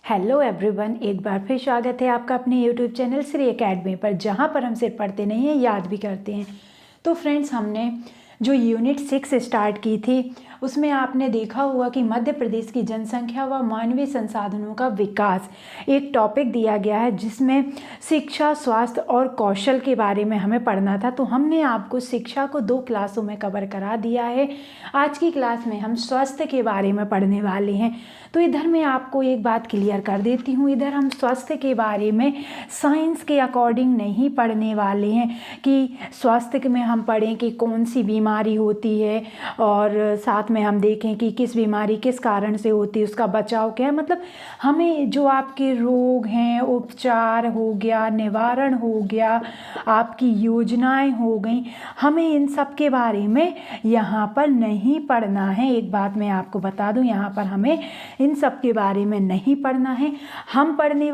Hello everyone, एक बार फिर स्वागत है आपका अपने यूट्यूब चैनल श्री एकेडमी पर, जहां पर हम सिर्फ पढ़ते नहीं हैं, याद भी करते हैं। तो फ्रेंड्स, हमने जो यूनिट 6 स्टार्ट की थी उसमें आपने देखा हुआ कि मध्य प्रदेश की जनसंख्या व मानवीय संसाधनों का विकास एक टॉपिक दिया गया है, जिसमें शिक्षा, स्वास्थ्य और कौशल के बारे में हमें पढ़ना था। तो हमने आपको शिक्षा को 2 क्लासों में कवर करा दिया है। आज की क्लास में हम स्वास्थ्य के बारे में पढ़ने वाले हैं। तो इधर मैं आपको एक बात क्लियर कर देती हूँ, इधर हम स्वास्थ्य के बारे में साइंस के अकॉर्डिंग नहीं पढ़ने वाले हैं कि स्वास्थ्य में हम पढ़ें कि कौन सी बीमारी होती है और साथ में हम देखें कि किस बीमारी किस कारण से होती है, उसका बचाव क्या है। मतलब हमें जो आपके रोग हैं, उपचार हो गया, निवारण हो गया, आपकी योजनाएं हो गई, हमें इन सब के बारे में यहाँ पर नहीं पढ़ना है। एक बात मैं आपको बता दूं, यहाँ पर हमें इन सब के बारे में नहीं पढ़ना है। हम पढ़ने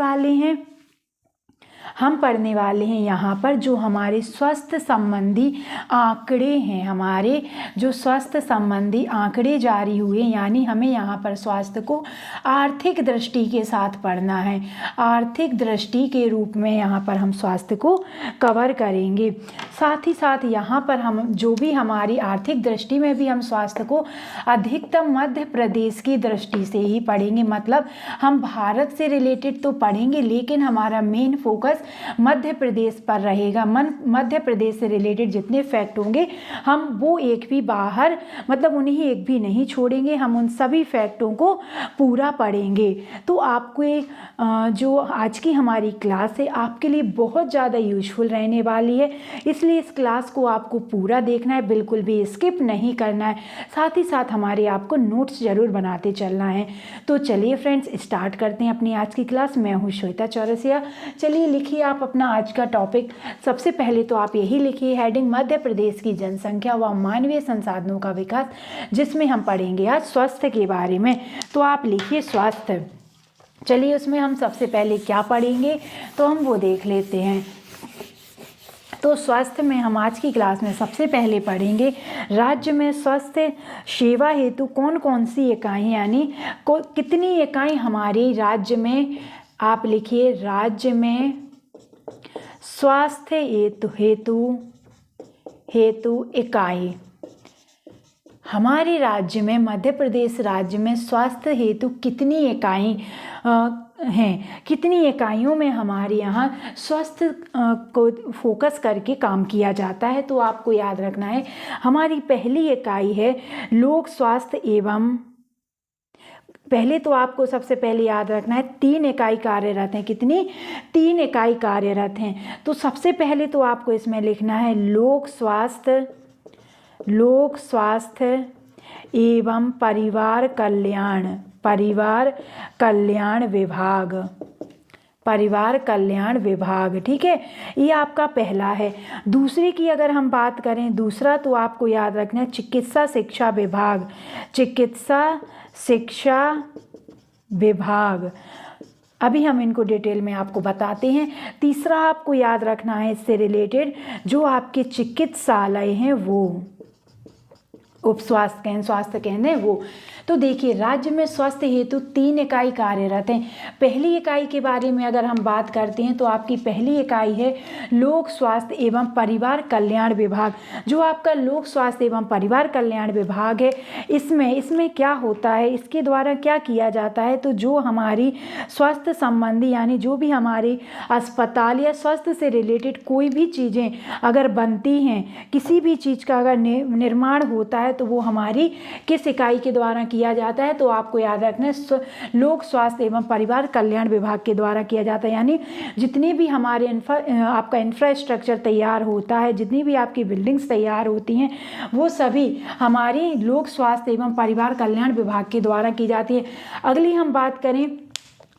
वाले हैं यहाँ पर जो हमारे स्वास्थ्य संबंधी आंकड़े हैं, हमारे जो स्वास्थ्य संबंधी आंकड़े जारी हुए, यानी हमें यहाँ पर स्वास्थ्य को आर्थिक दृष्टि के साथ पढ़ना है। आर्थिक दृष्टि के रूप में यहाँ पर हम स्वास्थ्य को कवर करेंगे। साथ ही साथ यहाँ पर हम जो भी हमारी आर्थिक दृष्टि में भी हम स्वास्थ्य को अधिकतम मध्य प्रदेश की दृष्टि से ही पढ़ेंगे। मतलब हम भारत से रिलेटेड तो पढ़ेंगे, लेकिन हमारा मेन फोकस मध्य प्रदेश पर रहेगा। मध्य प्रदेश से रिलेटेड जितने फैक्ट होंगे हम वो एक भी बाहर, मतलब उन्हें एक भी नहीं छोड़ेंगे, हम उन सभी फैक्टों को पूरा पढ़ेंगे। तो आपको जो आज की हमारी क्लास है आपके लिए बहुत ज़्यादा यूजफुल रहने वाली है, इसलिए इस क्लास को आपको पूरा देखना है, बिल्कुल भी स्किप नहीं करना है। साथ ही साथ हमारे आपको नोट्स ज़रूर बनाते चलना है। तो चलिए फ्रेंड्स, स्टार्ट करते हैं अपनी आज की क्लास। मैं हूँ श्वेता चौरसिया। चलिए लिखिए आप अपना आज का टॉपिक। सबसे पहले तो आप यही लिखिए हेडिंग, मध्य प्रदेश की जनसंख्या व मानवीय संसाधनों का विकास, जिसमें हम पढ़ेंगे आज स्वास्थ्य के बारे में। तो आप लिखिए स्वास्थ्य। चलिए उसमें हम सबसे पहले क्या पढ़ेंगे तो हम वो देख लेते हैं। तो स्वास्थ्य में हम आज की क्लास में सबसे पहले पढ़ेंगे राज्य में स्वास्थ्य सेवा हेतु कौन कौन सी इकाई, यानी कितनी इकाई हमारे राज्य में। आप लिखिए राज्य में स्वास्थ्य हेतु इकाई। हमारे राज्य में, मध्य प्रदेश राज्य में स्वास्थ्य हेतु कितनी इकाई हैं, कितनी इकाइयों में हमारे यहाँ स्वास्थ्य को फोकस करके काम किया जाता है। तो आपको याद रखना है हमारी पहली इकाई है लोक स्वास्थ्य एवं, पहले तो आपको सबसे पहले याद रखना है 3 इकाई कार्यरत हैं। कितनी? 3 इकाई कार्यरत हैं। तो सबसे पहले तो आपको इसमें लिखना है लोक स्वास्थ्य एवं परिवार कल्याण विभाग। ठीक है, ये आपका पहला है। दूसरे की अगर हम बात करें, दूसरा तो आपको याद रखना है चिकित्सा शिक्षा विभाग। अभी हम इनको डिटेल में आपको बताते हैं। तीसरा आपको याद रखना है इससे रिलेटेड जो आपके चिकित्सालय हैं वो स्वास्थ्य केंद्र है वो। तो देखिए राज्य में स्वास्थ्य हेतु 3 इकाई कार्यरत हैं। पहली इकाई के बारे में अगर हम बात करते हैं तो आपकी पहली इकाई है लोक स्वास्थ्य एवं परिवार कल्याण विभाग। जो आपका लोक स्वास्थ्य एवं परिवार कल्याण विभाग है, इसमें क्या होता है, इसके द्वारा क्या किया जाता है, तो जो हमारी स्वास्थ्य संबंधी, यानी जो भी हमारे अस्पताल या स्वास्थ्य से रिलेटेड कोई भी चीज़ें अगर बनती हैं, किसी भी चीज़ का अगर निर्माण होता है तो वो हमारी किस इकाई के द्वारा किया जाता है। तो आपको याद रखना है लोक स्वास्थ्य एवं परिवार कल्याण विभाग के द्वारा किया जाता है। यानी जितने भी हमारे आपका इंफ्रास्ट्रक्चर तैयार होता है, जितनी भी आपकी बिल्डिंग्स तैयार होती हैं, वो सभी हमारी लोक स्वास्थ्य एवं परिवार कल्याण विभाग के द्वारा की जाती है। अगली हम बात करें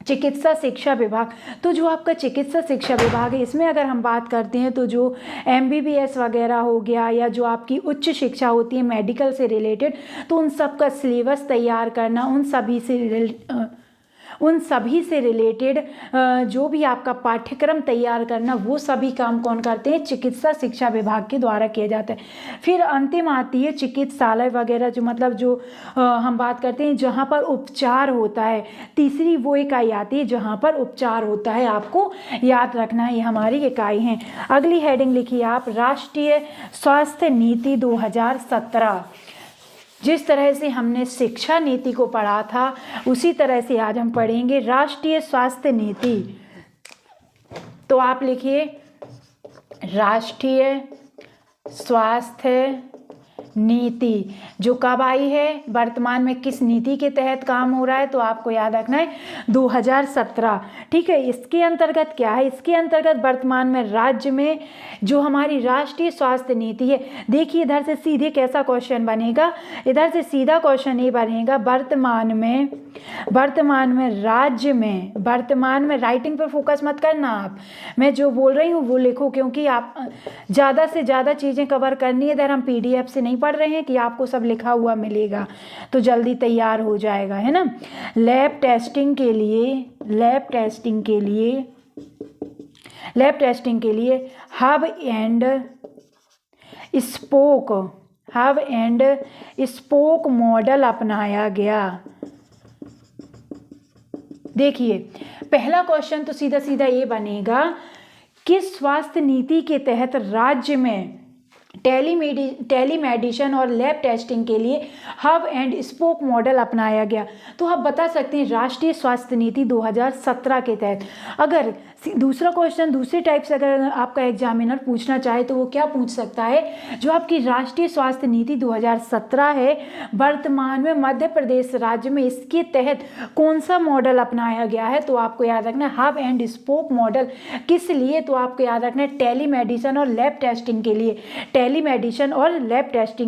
चिकित्सा शिक्षा विभाग। तो जो आपका चिकित्सा शिक्षा विभाग है, इसमें अगर हम बात करते हैं तो जो MBBS वगैरह हो गया या जो आपकी उच्च शिक्षा होती है मेडिकल से रिलेटेड, तो उन सब का सिलेबस तैयार करना, उन सभी से रिलेटेड जो भी आपका पाठ्यक्रम तैयार करना, वो सभी काम कौन करते हैं? चिकित्सा शिक्षा विभाग के द्वारा किया जाता है। फिर अंतिम आती है चिकित्सालय वगैरह, जो मतलब जो हम बात करते हैं जहाँ पर उपचार होता है। तीसरी वो इकाई आती है जहाँ पर उपचार होता है, आपको याद रखना है, ये हमारी इकाई है। अगली हेडिंग लिखिए आप, राष्ट्रीय स्वास्थ्य नीति 2017। जिस तरह से हमने शिक्षा नीति को पढ़ा था, उसी तरह से आज हम पढ़ेंगे राष्ट्रीय स्वास्थ्य नीति। तो आप लिखिए राष्ट्रीय स्वास्थ्य नीति, जो कब आई है, वर्तमान में किस नीति के तहत काम हो रहा है, तो आपको याद रखना है 2017। ठीक है, इसके अंतर्गत क्या है? इसके अंतर्गत वर्तमान में राज्य में जो हमारी राष्ट्रीय स्वास्थ्य नीति है, देखिए इधर से सीधे कैसा क्वेश्चन बनेगा, इधर से सीधा क्वेश्चन ये बनेगा, वर्तमान में राज्य में, वर्तमान में, राइटिंग पर फोकस मत करना आप, मैं जो बोल रही हूँ वो लिखो, क्योंकि आप ज़्यादा से ज़्यादा चीज़ें कवर करनी है। इधर हम PDF से नहीं पढ़ रहे हैं कि आपको सब लिखा हुआ मिलेगा तो जल्दी तैयार हो जाएगा, है ना। लैब टेस्टिंग के लिए हब एंड स्पोक मॉडल अपनाया गया। देखिए पहला क्वेश्चन तो सीधा सीधा ये बनेगा कि स्वास्थ्य नीति के तहत राज्य में टेलीमेडिसिन और लैब टेस्टिंग के लिए हब एंड स्पोक मॉडल अपनाया गया। तो आप बता सकते हैं राष्ट्रीय स्वास्थ्य नीति 2017 के तहत। अगर दूसरा क्वेश्चन दूसरे टाइप से अगर आपका एग्जामिनर पूछना चाहे तो वो क्या पूछ सकता है, जो आपकी राष्ट्रीय स्वास्थ्य नीति 2017 है, वर्तमान में मध्य प्रदेश राज्य में इसके तहत कौन सा मॉडल अपनाया गया है, तो आपको याद रखना है हब एंड स्पोक मॉडल। किस लिए, तो आपको याद रखना है टेलीमेडिसिन और लैब टेस्टिंग के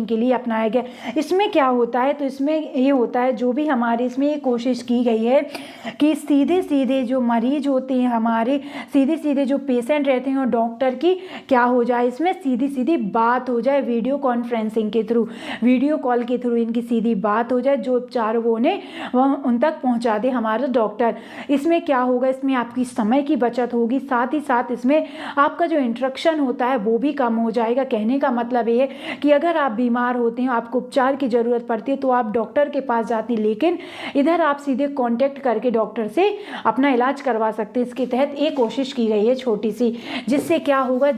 लिए अपनाया गया। इसमें क्या होता है, तो इसमें ये होता है, जो भी हमारे इसमें ये कोशिश की गई है कि सीधे सीधे जो मरीज होते हैं हमारे, सीधे सीधे जो पेशेंट रहते हैं और डॉक्टर की क्या हो जाए, इसमें सीधी सीधी बात हो जाए, वीडियो कॉन्फ्रेंसिंग के थ्रू, वीडियो कॉल के थ्रू इनकी सीधी बात हो जाए, जो उपचार वो उन्हें वह उन तक पहुंचा दे हमारा डॉक्टर। इसमें क्या होगा, इसमें आपकी समय की बचत होगी, साथ ही साथ इसमें आपका जो इंटरेक्शन होता है वो भी कम हो जाएगा। कहने का मतलब ये है कि अगर आप बीमार होते हैं, आपको उपचार की ज़रूरत पड़ती है, तो आप डॉक्टर के पास जाती, लेकिन इधर आप सीधे कांटेक्ट करके डॉक्टर से अपना इलाज करवा सकते हैं। इसके तहत एक कोशिश की गई है छोटी सी, जिससे क्या होगा,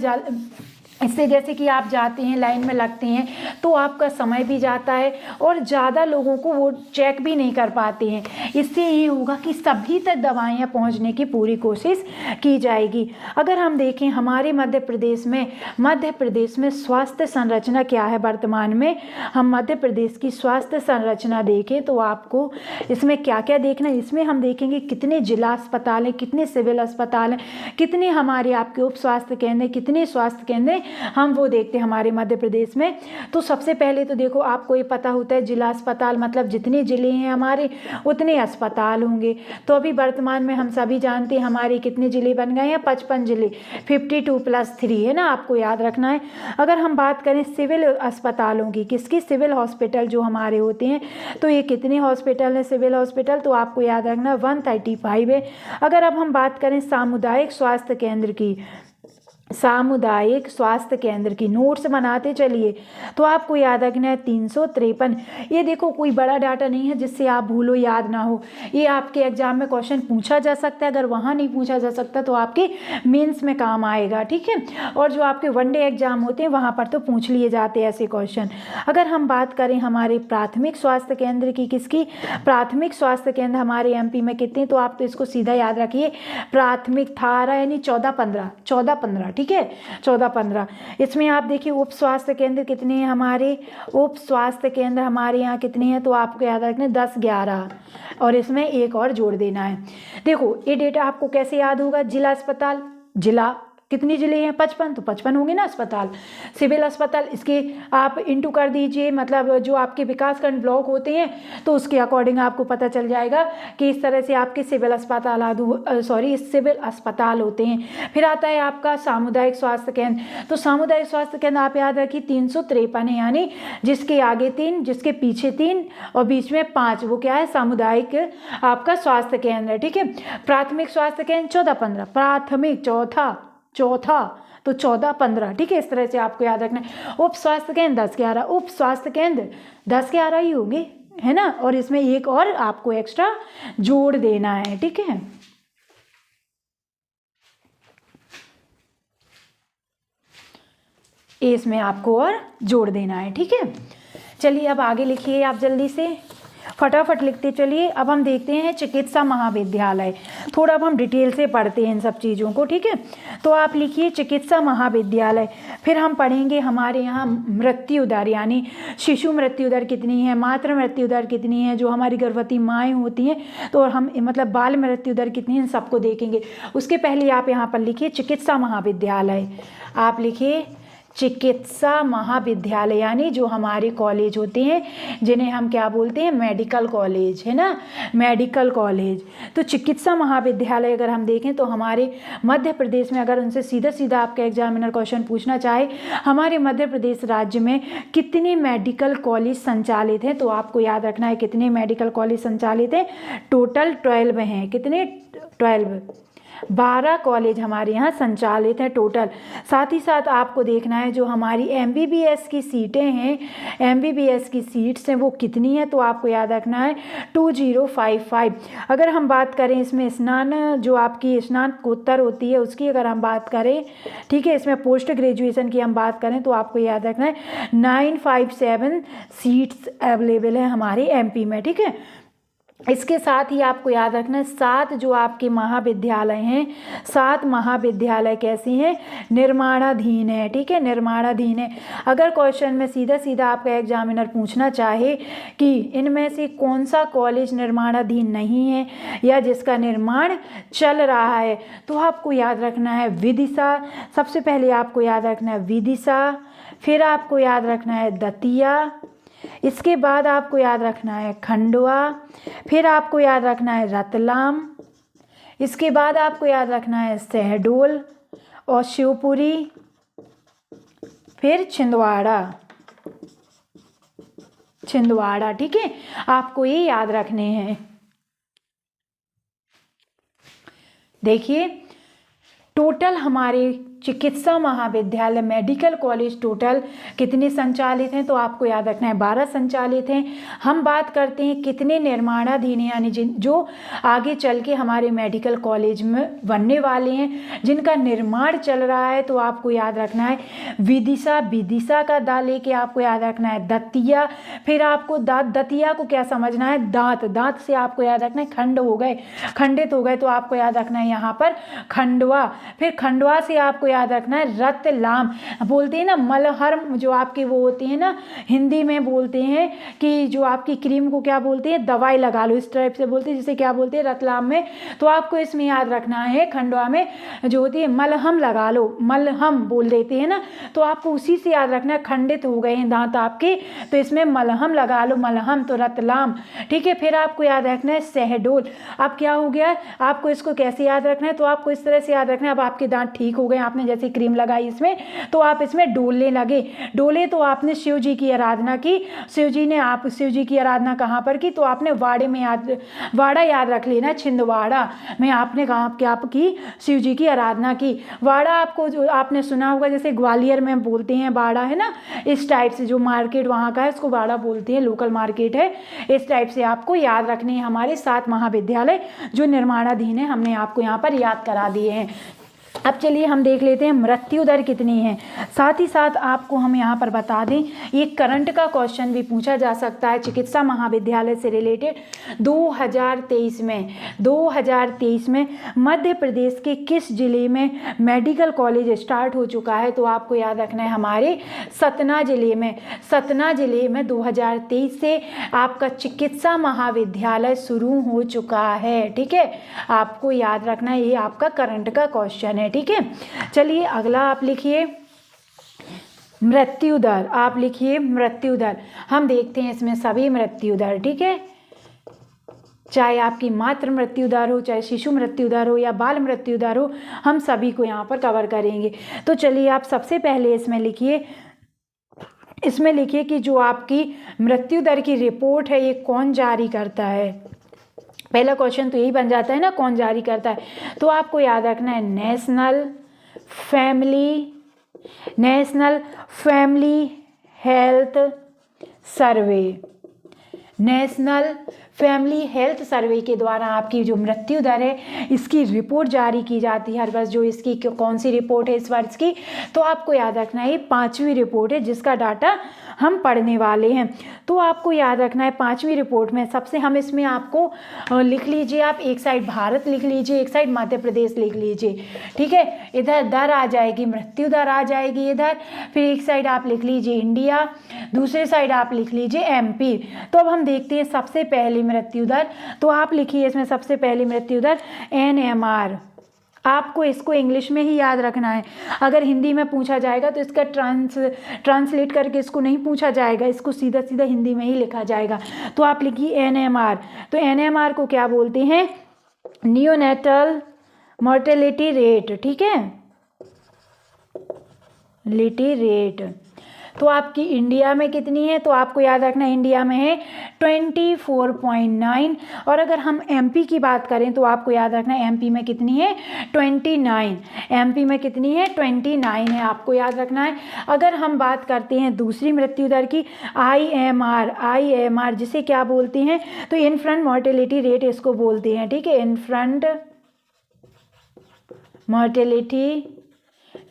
इससे जैसे कि आप जाते हैं लाइन में लगते हैं तो आपका समय भी जाता है और ज़्यादा लोगों को वो चेक भी नहीं कर पाते हैं। इससे ये होगा कि सभी तक दवाइयाँ पहुंचने की पूरी कोशिश की जाएगी। अगर हम देखें हमारे मध्य प्रदेश में स्वास्थ्य संरचना क्या है, वर्तमान में हम मध्य प्रदेश की स्वास्थ्य संरचना देखें तो आपको इसमें क्या क्या देखना है। इसमें हम देखेंगे कितने जिला अस्पताल हैं, कितने सिविल अस्पताल हैं, कितने हमारे आपके उप स्वास्थ्य केंद्र, कितने स्वास्थ्य केंद्र, हम वो देखते हैं हमारे मध्य प्रदेश में। तो सबसे पहले तो देखो आपको ये पता होता है जिला अस्पताल मतलब जितने ज़िले हैं हमारे उतने अस्पताल होंगे। तो अभी वर्तमान में हम सभी जानते हैं हमारे कितने ज़िले बन गए हैं, 55 ज़िले, 52+3 है ना, आपको याद रखना है। अगर हम बात करें सिविल अस्पतालों की, किसकी, सिविल हॉस्पिटल जो हमारे होते हैं, तो ये कितने हॉस्पिटल हैं सिविल हॉस्पिटल, तो आपको याद रखना 135 है। अगर अब हम बात करें सामुदायिक स्वास्थ्य केंद्र की नोट्स बनाते चलिए, तो आपको याद रखना है 353। ये देखो कोई बड़ा डाटा नहीं है जिससे आप भूलो, याद ना हो। ये आपके एग्जाम में क्वेश्चन पूछा जा सकता है, अगर वहाँ नहीं पूछा जा सकता तो आपके मेंस में काम आएगा, ठीक है। और जो आपके वनडे एग्जाम होते हैं वहाँ पर तो पूछ लिए जाते हैं ऐसे क्वेश्चन। अगर हम बात करें हमारे प्राथमिक स्वास्थ्य केंद्र की, किसकी, प्राथमिक स्वास्थ्य केंद्र हमारे MP में कितने, तो आप तो इसको सीधा याद रखिए प्राथमिक थारा यानी 14-15, ठीक है, 14-15। इसमें आप देखिए उप स्वास्थ्य केंद्र कितने हैं हमारे, उप स्वास्थ्य केंद्र हमारे यहाँ कितने हैं, तो आपको याद रखना 10-11 और इसमें एक और जोड़ देना है। देखो ये डेटा आपको कैसे याद होगा, जिला अस्पताल, जिला कितनी जिले हैं? 55, तो 55 होंगे ना अस्पताल, सिविल अस्पताल। इसके आप इंटू कर दीजिए, मतलब जो आपके विकासखंड ब्लॉक होते हैं तो उसके अकॉर्डिंग आपको पता चल जाएगा कि इस तरह से आपके सिविल अस्पताल होते हैं। फिर आता है आपका सामुदायिक स्वास्थ्य केंद्र। तो सामुदायिक स्वास्थ्य केंद्र आप याद रखिए 353 है, यानी जिसके आगे 3, जिसके पीछे 3 और बीच में 5, वो क्या है? सामुदायिक आपका स्वास्थ्य केंद्र है। ठीक है। प्राथमिक स्वास्थ्य केंद्र 14-15, प्राथमिक चौथा तो 14-15। ठीक है, इस तरह से आपको याद रखना है। उप स्वास्थ्य केंद्र 10-11, उप स्वास्थ्य केंद्र 10-11 ही होंगे, है ना, और इसमें एक और आपको एक्स्ट्रा जोड़ देना है। ठीक है, इसमें आपको और जोड़ देना है। ठीक है, चलिए अब आगे लिखिए, आप जल्दी से फटाफट लिखते चलिए। अब हम देखते हैं चिकित्सा महाविद्यालय, थोड़ा अब हम डिटेल से पढ़ते हैं इन सब चीज़ों को। ठीक है, तो आप लिखिए चिकित्सा महाविद्यालय। फिर हम पढ़ेंगे हमारे यहाँ मृत्यु दर, यानी शिशु मृत्यु दर कितनी है, मातृ मृत्यु दर कितनी है, जो हमारी गर्भवती माएँ होती हैं, तो हम मतलब बाल मृत्यु दर कितनी है, इन सबको देखेंगे। उसके पहले आप यहाँ पर लिखिए चिकित्सा महाविद्यालय। आप लिखिए चिकित्सा महाविद्यालय, यानी जो हमारे कॉलेज होते हैं जिन्हें हम क्या बोलते हैं? मेडिकल कॉलेज, है ना, मेडिकल कॉलेज। तो चिकित्सा महाविद्यालय अगर हम देखें तो हमारे मध्य प्रदेश में, अगर उनसे सीधा सीधा आपका एग्जामिनर क्वेश्चन पूछना चाहे हमारे मध्य प्रदेश राज्य में कितने मेडिकल कॉलेज संचालित हैं, तो आपको याद रखना है कितने मेडिकल कॉलेज संचालित हैं। टोटल 12 हैं। कितने? 12 कॉलेज हमारे यहाँ संचालित हैं टोटल। साथ ही साथ आपको देखना है जो हमारी MBBS की सीटें हैं, MBBS की सीट्स हैं, वो कितनी है, तो आपको याद रखना है 2055। अगर हम बात करें इसमें जो आपकी स्नातकोत्तर होती है उसकी अगर हम बात करें, ठीक है, इसमें पोस्ट ग्रेजुएशन की हम बात करें तो आपको याद रखना है 957 सीट्स अवेलेबल है हमारे MP में। ठीक है, इसके साथ ही आपको याद रखना है 7 जो आपके महाविद्यालय हैं, 7 महाविद्यालय कैसी हैं? निर्माणाधीन है। ठीक है, निर्माणाधीन है। अगर क्वेश्चन में सीधा सीधा आपका एग्जामिनर पूछना चाहे कि इनमें से कौन सा कॉलेज निर्माणाधीन नहीं है या जिसका निर्माण चल रहा है, तो आपको याद रखना है विदिशा। सबसे पहले आपको याद रखना है विदिशा, फिर आपको याद रखना है दतिया, इसके बाद आपको याद रखना है खंडवा, फिर आपको याद रखना है रतलाम, इसके बाद आपको याद रखना है शहडोल और शिवपुरी, फिर छिंदवाड़ा। ठीक है, आपको ये याद रखने हैं। देखिए टोटल हमारे चिकित्सा महाविद्यालय मेडिकल कॉलेज टोटल कितने संचालित हैं, तो आपको याद रखना है 12 संचालित हैं। हम बात करते हैं कितने निर्माणाधीन हैं, यानी जो आगे चल के हमारे मेडिकल कॉलेज में बनने वाले हैं, जिनका निर्माण चल रहा है, तो आपको याद रखना है विदिशा का दा लेके आपको याद रखना है दतिया, फिर आपको दतिया को क्या समझना है? दांत से आपको याद रखना है खंडित हो गए, तो आपको याद रखना है यहाँ पर खंडवा, फिर खंडवा से आपको याद रखना है रतलाम। बोलते हैं ना मलहर, जो आपके वो होते हैं ना, हिंदी में बोलते हैं कि जो आपकी क्रीम को क्या बोलते हैं? दवाई लगा लो, इस टाइप से बोलते हैं, जिसे क्या बोलते हैं रतलाम में। तो आपको इसमें याद रखना है खंडवा में जो होती है मलहम लगा लो, मलहम बोल देते हैं ना, तो आपको उसी से याद रखना है खंडित हो गए हैं दांत आपके, तो इसमें मलहम लगा लो, मलहम तो रतलाम। ठीक है, फिर आपको याद रखना है शहडोल। अब क्या हो गया, आपको इसको कैसे याद रखना है, तो आपको इस तरह से याद रखना है, अब आपके दांत ठीक हो गए, आपने जैसे क्रीम लगाई इसमें, तो आप इसमें डोले तो आपने शिव जी की आराधना की, शिव जी की आराधना कहाँ पर की, तो आपने वाड़ा याद रख लेना, छिंदवाड़ा में आपने क्या की? शिव जी की आराधना की। वाड़ा आपको जो आपने सुना होगा, जैसे ग्वालियर में बोलते हैं वाड़ा, है ना, इस टाइप से जो मार्केट वहाँ का है उसको वाड़ा बोलते हैं, लोकल मार्केट है, इस टाइप से आपको याद रखने हैं हमारे 7 महाविद्यालय जो निर्माणाधीन है, हमने आपको यहाँ पर याद करा दिए हैं। अब चलिए हम देख लेते हैं मृत्यु दर कितनी है। साथ ही साथ आपको हम यहाँ पर बता दें, ये करंट का क्वेश्चन भी पूछा जा सकता है चिकित्सा महाविद्यालय से रिलेटेड। 2023 में मध्य प्रदेश के किस जिले में मेडिकल कॉलेज स्टार्ट हो चुका है, तो आपको याद रखना है हमारे सतना जिले में 2023 से आपका चिकित्सा महाविद्यालय शुरू हो चुका है। ठीक है, आपको याद रखना है, ये आपका करंट का क्वेश्चन है। है। ठीक है, चलिए अगला आप लिखिए मृत्यु दर। आप लिखिए मृत्यु दर। हम देखते हैं इसमें सभी मृत्यु दर। ठीक है, चाहे आपकी मातृ मृत्यु दर हो, चाहे शिशु मृत्यु दर हो या बाल मृत्यु दर हो, हम सभी को यहाँ पर कवर करेंगे। तो चलिए आप सबसे पहले इसमें लिखिए कि जो आपकी मृत्यु दर की रिपोर्ट है ये कौन जारी करता है। पहला क्वेश्चन तो यही बन जाता है ना, कौन जारी करता है। तो आपको याद रखना है national family health survey. National family health survey के द्वारा आपकी जो मृत्यु दर है इसकी रिपोर्ट जारी की जाती है हर वर्ष। जो इसकी कौन सी रिपोर्ट है इस वर्ष की, तो आपको याद रखना है ये 5वीं रिपोर्ट है जिसका डाटा हम पढ़ने वाले हैं। तो आपको याद रखना है 5वीं रिपोर्ट में सबसे हम इसमें आपको लिख लीजिए, आप एक साइड भारत लिख लीजिए, एक साइड मध्य प्रदेश लिख लीजिए। ठीक है, इधर दर आ जाएगी, मृत्यु दर आ जाएगी इधर, फिर एक साइड आप लिख लीजिए इंडिया, दूसरे साइड आप लिख लीजिए एमपी। तो अब हम देखते हैं सबसे पहली मृत्यु दर। तो आप लिखिए इसमें सबसे पहली मृत्यु दर NMR। आपको इसको इंग्लिश में ही याद रखना है, अगर हिंदी में पूछा जाएगा तो इसका ट्रांसलेट करके इसको नहीं पूछा जाएगा, इसको सीधा सीधा हिंदी में ही लिखा जाएगा। तो आप लिखिए NMR। तो NMR को क्या बोलते हैं, नियोनेटल मोर्टेलिटी रेट। ठीक है, लिटी रेट। तो आपकी इंडिया में कितनी है, तो आपको याद रखना है इंडिया में है 24.9। और अगर हम एमपी की बात करें तो आपको याद रखना है एमपी में कितनी है 29। एमपी में कितनी है 29 है, आपको याद रखना है। अगर हम बात करते हैं दूसरी मृत्यु दर की IMR जिसे क्या बोलते हैं, तो इन्फेंट मोर्टेलिटी रेट इसको बोलते हैं। ठीक है, इन्फेंट मोर्टेलिटी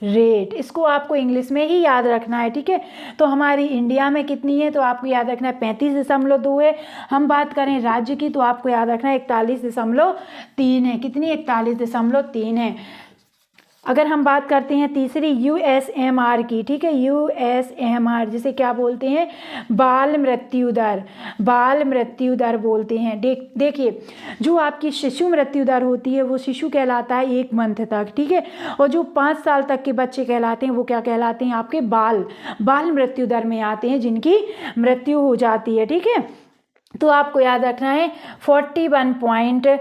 रेट, इसको आपको इंग्लिश में ही याद रखना है। ठीक है, तो हमारी इंडिया में कितनी है, तो आपको याद रखना है 35.2 है। हम बात करें राज्य की तो आपको याद रखना है 41.3 है। कितनी, 41.3 है। अगर हम बात करते हैं तीसरी USMR की, ठीक है, USMR जिसे क्या बोलते हैं, बाल मृत्यु दर बोलते हैं। देखिए जो आपकी शिशु मृत्यु दर होती है वो शिशु कहलाता है 1 मंथ तक। ठीक है, और जो 5 साल तक के बच्चे कहलाते हैं वो क्या कहलाते हैं, आपके बाल मृत्यु दर में आते हैं, जिनकी मृत्यु हो जाती है। ठीक है, तो आपको याद रखना है 41.9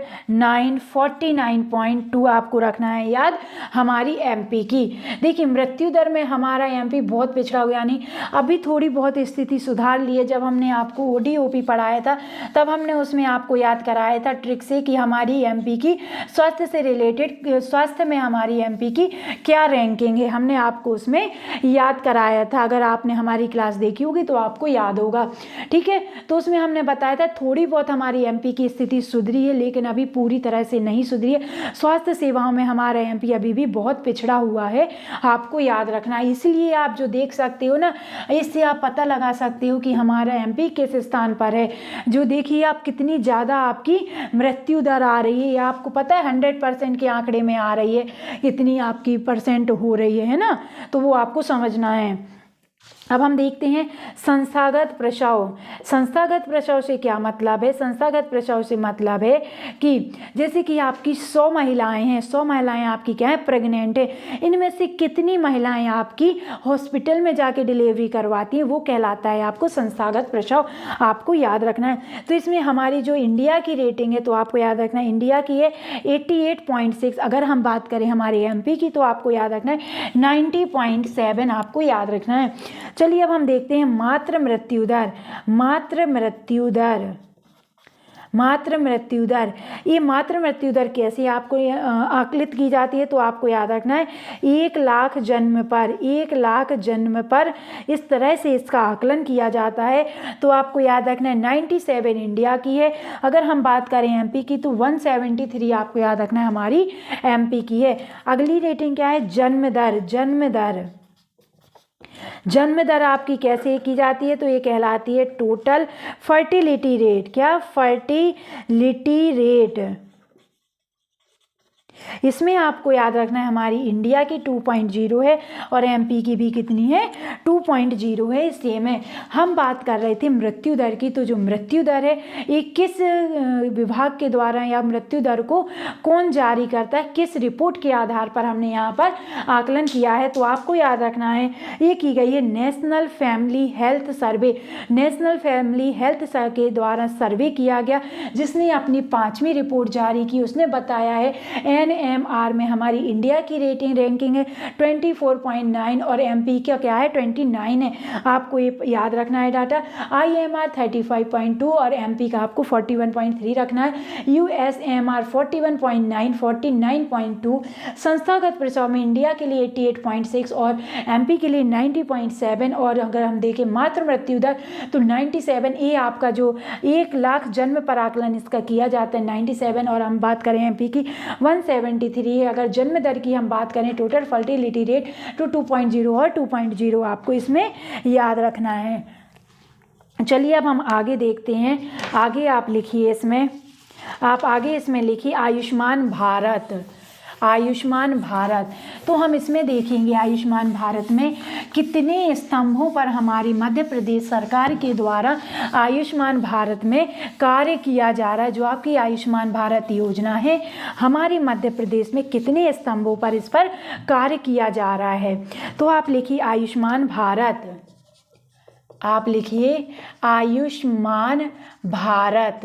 49.2 आपको रखना है याद हमारी एमपी की। देखिए मृत्यु दर में हमारा एमपी बहुत पिछड़ा हुआ, यानी अभी थोड़ी बहुत स्थिति सुधार ली है। जब हमने आपको ओडीओपी पढ़ाया था तब हमने उसमें आपको याद कराया था ट्रिक से कि हमारी एमपी की स्वास्थ्य से रिलेटेड, स्वास्थ्य में हमारी एमपी की क्या रैंकिंग है, हमने आपको उसमें याद कराया था। अगर आपने हमारी क्लास देखी होगी तो आपको याद होगा। ठीक है, तो उसमें हमने बताया था थोड़ी बहुत हमारी एमपी की स्थिति सुधरी है, लेकिन अभी पूरी तरह से नहीं सुधरी है। स्वास्थ्य सेवाओं में हमारा एमपी अभी भी बहुत पिछड़ा हुआ है, आपको याद रखना है। इसलिए आप जो देख सकते हो ना, इससे आप पता लगा सकते हो कि हमारा एमपी किस स्थान पर है। जो देखिए आप कितनी ज़्यादा आपकी मृत्यु दर आ रही है, आपको पता है 100% के आंकड़े में आ रही है, कितनी आपकी परसेंट हो रही है ना, तो वो आपको समझना है। अब हम देखते हैं संस्थागत प्रसव। संस्थागत प्रसव से क्या मतलब है, संस्थागत प्रसव से मतलब है कि जैसे कि आपकी 100 महिलाएं हैं, 100 महिलाएं आपकी क्या है, प्रेग्नेंट है, इनमें से कितनी महिलाएं आपकी हॉस्पिटल में जाके डिलीवरी करवाती हैं, वो कहलाता है आपको संस्थागत प्रसव, आपको याद रखना है। तो इसमें हमारी जो इंडिया की रेटिंग है तो आपको याद रखना है इंडिया की है 88.6। अगर हम बात करें हमारे एमपी की तो आपको याद रखना है 90.7 आपको याद रखना है। चलिए अब हम देखते हैं मातृ मृत्यु दर। ये मातृ मृत्यु दर कैसे आपको आकलित की जाती है, तो आपको याद रखना है 1 लाख जन्म पर इस तरह से इसका आकलन किया जाता है। तो आपको याद रखना है 97 इंडिया की है। अगर हम बात करें एमपी की तो 173 आपको याद रखना है हमारी एमपी की है। अगली रेटिंग क्या है, जन्म दर आपकी कैसे की जाती है, तो ये कहलाती है टोटल फर्टिलिटी रेट। क्या, फर्टिलिटी रेट। इसमें आपको याद रखना है हमारी इंडिया की 2.0 है और एमपी की भी कितनी है 2.0 है, सेम है। हम बात कर रहे थे मृत्यु दर की, तो जो मृत्यु दर है ये किस विभाग के द्वारा या मृत्यु दर को कौन जारी करता है, किस रिपोर्ट के आधार पर हमने यहाँ पर आकलन किया है, तो आपको याद रखना है ये की गई है national family health survey. National family health के द्वारा सर्वे किया गया, जिसने अपनी 5वीं रिपोर्ट जारी की। उसने बताया है NMR में हमारी इंडिया की रैंकिंग है 24.9 और एमपी का क्या है 29 है। आपको ये याद रखना है डाटा। IMR 35.2 और एमपी का आपको 41.3 रखना है। USMR 41.9 49.2। संस्थागत प्रसव में इंडिया के लिए 88.6 और एमपी के लिए 90.7। और अगर हम देखें मातृ मृत्यु दर तो 97। ये आपका जो 1 लाख जन्म पर आकलन इसका किया जाता है 97। और हम बात करें एमपी की 173 है। अगर जन्म दर की हम बात करें टोटल फर्टिलिटी रेट तो 2.0 और 2.0 आपको इसमें याद रखना है। चलिए अब हम आगे देखते हैं। आगे आप लिखिए इसमें, आप आगे इसमें लिखिए आयुष्मान भारत। आयुष्मान भारत, तो हम इसमें देखेंगे आयुष्मान भारत में कितने स्तंभों पर हमारी मध्य प्रदेश सरकार के द्वारा आयुष्मान भारत में कार्य किया जा रहा है। जो आपकी आयुष्मान भारत योजना है हमारे मध्य प्रदेश में कितने स्तंभों पर इस पर कार्य किया जा रहा है। तो आप लिखिए आयुष्मान भारत, आप लिखिए आयुष्मान भारत।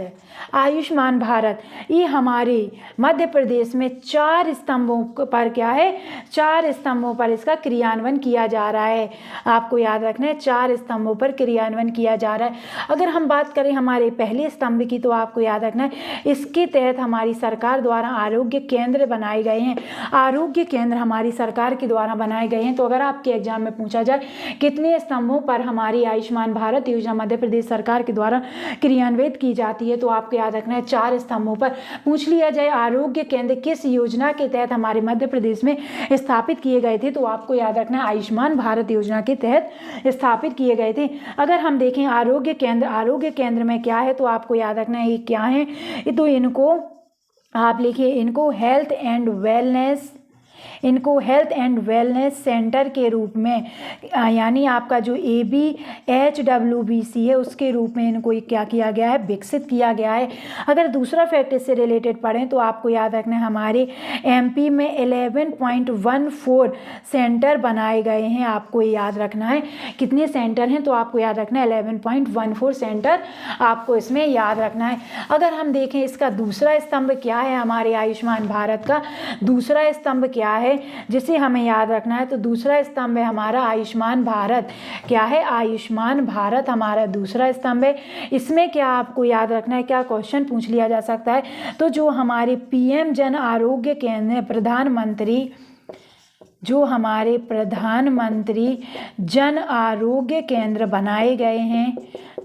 आयुष्मान भारत ये हमारे मध्य प्रदेश में 4 स्तंभों पर क्या है 4 स्तंभों पर इसका क्रियान्वयन किया जा रहा है। आपको याद रखना है 4 स्तंभों पर क्रियान्वयन किया जा रहा है। अगर हम बात करें हमारे पहले स्तंभ की तो आपको याद रखना है इसके तहत हमारी सरकार द्वारा आरोग्य केंद्र बनाए गए हैं। आरोग्य केंद्र हमारी सरकार के द्वारा बनाए गए हैं। तो अगर आपके एग्जाम में पूछा जाए कितने स्तंभों पर हमारी आयुष्मान भारत योजना मध्य प्रदेश सरकार के द्वारा क्रियान्वित की जाती है तो आपको याद रखना है 4 स्तंभों पर। पूछ लिया जाए आरोग्य केंद्र किस योजना के तहत हमारे मध्य प्रदेश में स्थापित किए गए थे तो आपको याद रखना है आयुष्मान भारत योजना के तहत स्थापित किए गए थे। अगर हम देखें आरोग्य केंद्र में क्या है तो आपको याद रखना है ये क्या है, तो इनको आप लिखिए इनको हेल्थ एंड वेलनेस सेंटर के रूप में यानी आपका जो ABHWBC है उसके रूप में इनको क्या किया गया है विकसित किया गया है। अगर दूसरा फैक्ट इससे रिलेटेड पढ़ें तो आपको याद रखना है हमारे MP में 11.14 सेंटर बनाए गए हैं। आपको याद रखना है कितने सेंटर हैं तो आपको याद रखना है 11.14 सेंटर आपको इसमें याद रखना है। अगर हम देखें इसका दूसरा स्तंभ क्या है हमारे आयुष्मान भारत का दूसरा स्तंभ क्या है जिसे हमें याद रखना है तो दूसरा स्तंभ है हमारा आयुष्मान भारत। क्या है आयुष्मान भारत हमारा दूसरा स्तंभ है। इसमें क्या आपको याद रखना है क्या क्वेश्चन पूछ लिया जा सकता है तो जो हमारे PM जन आरोग्य केंद्र प्रधानमंत्री जन आरोग्य केंद्र बनाए गए हैं।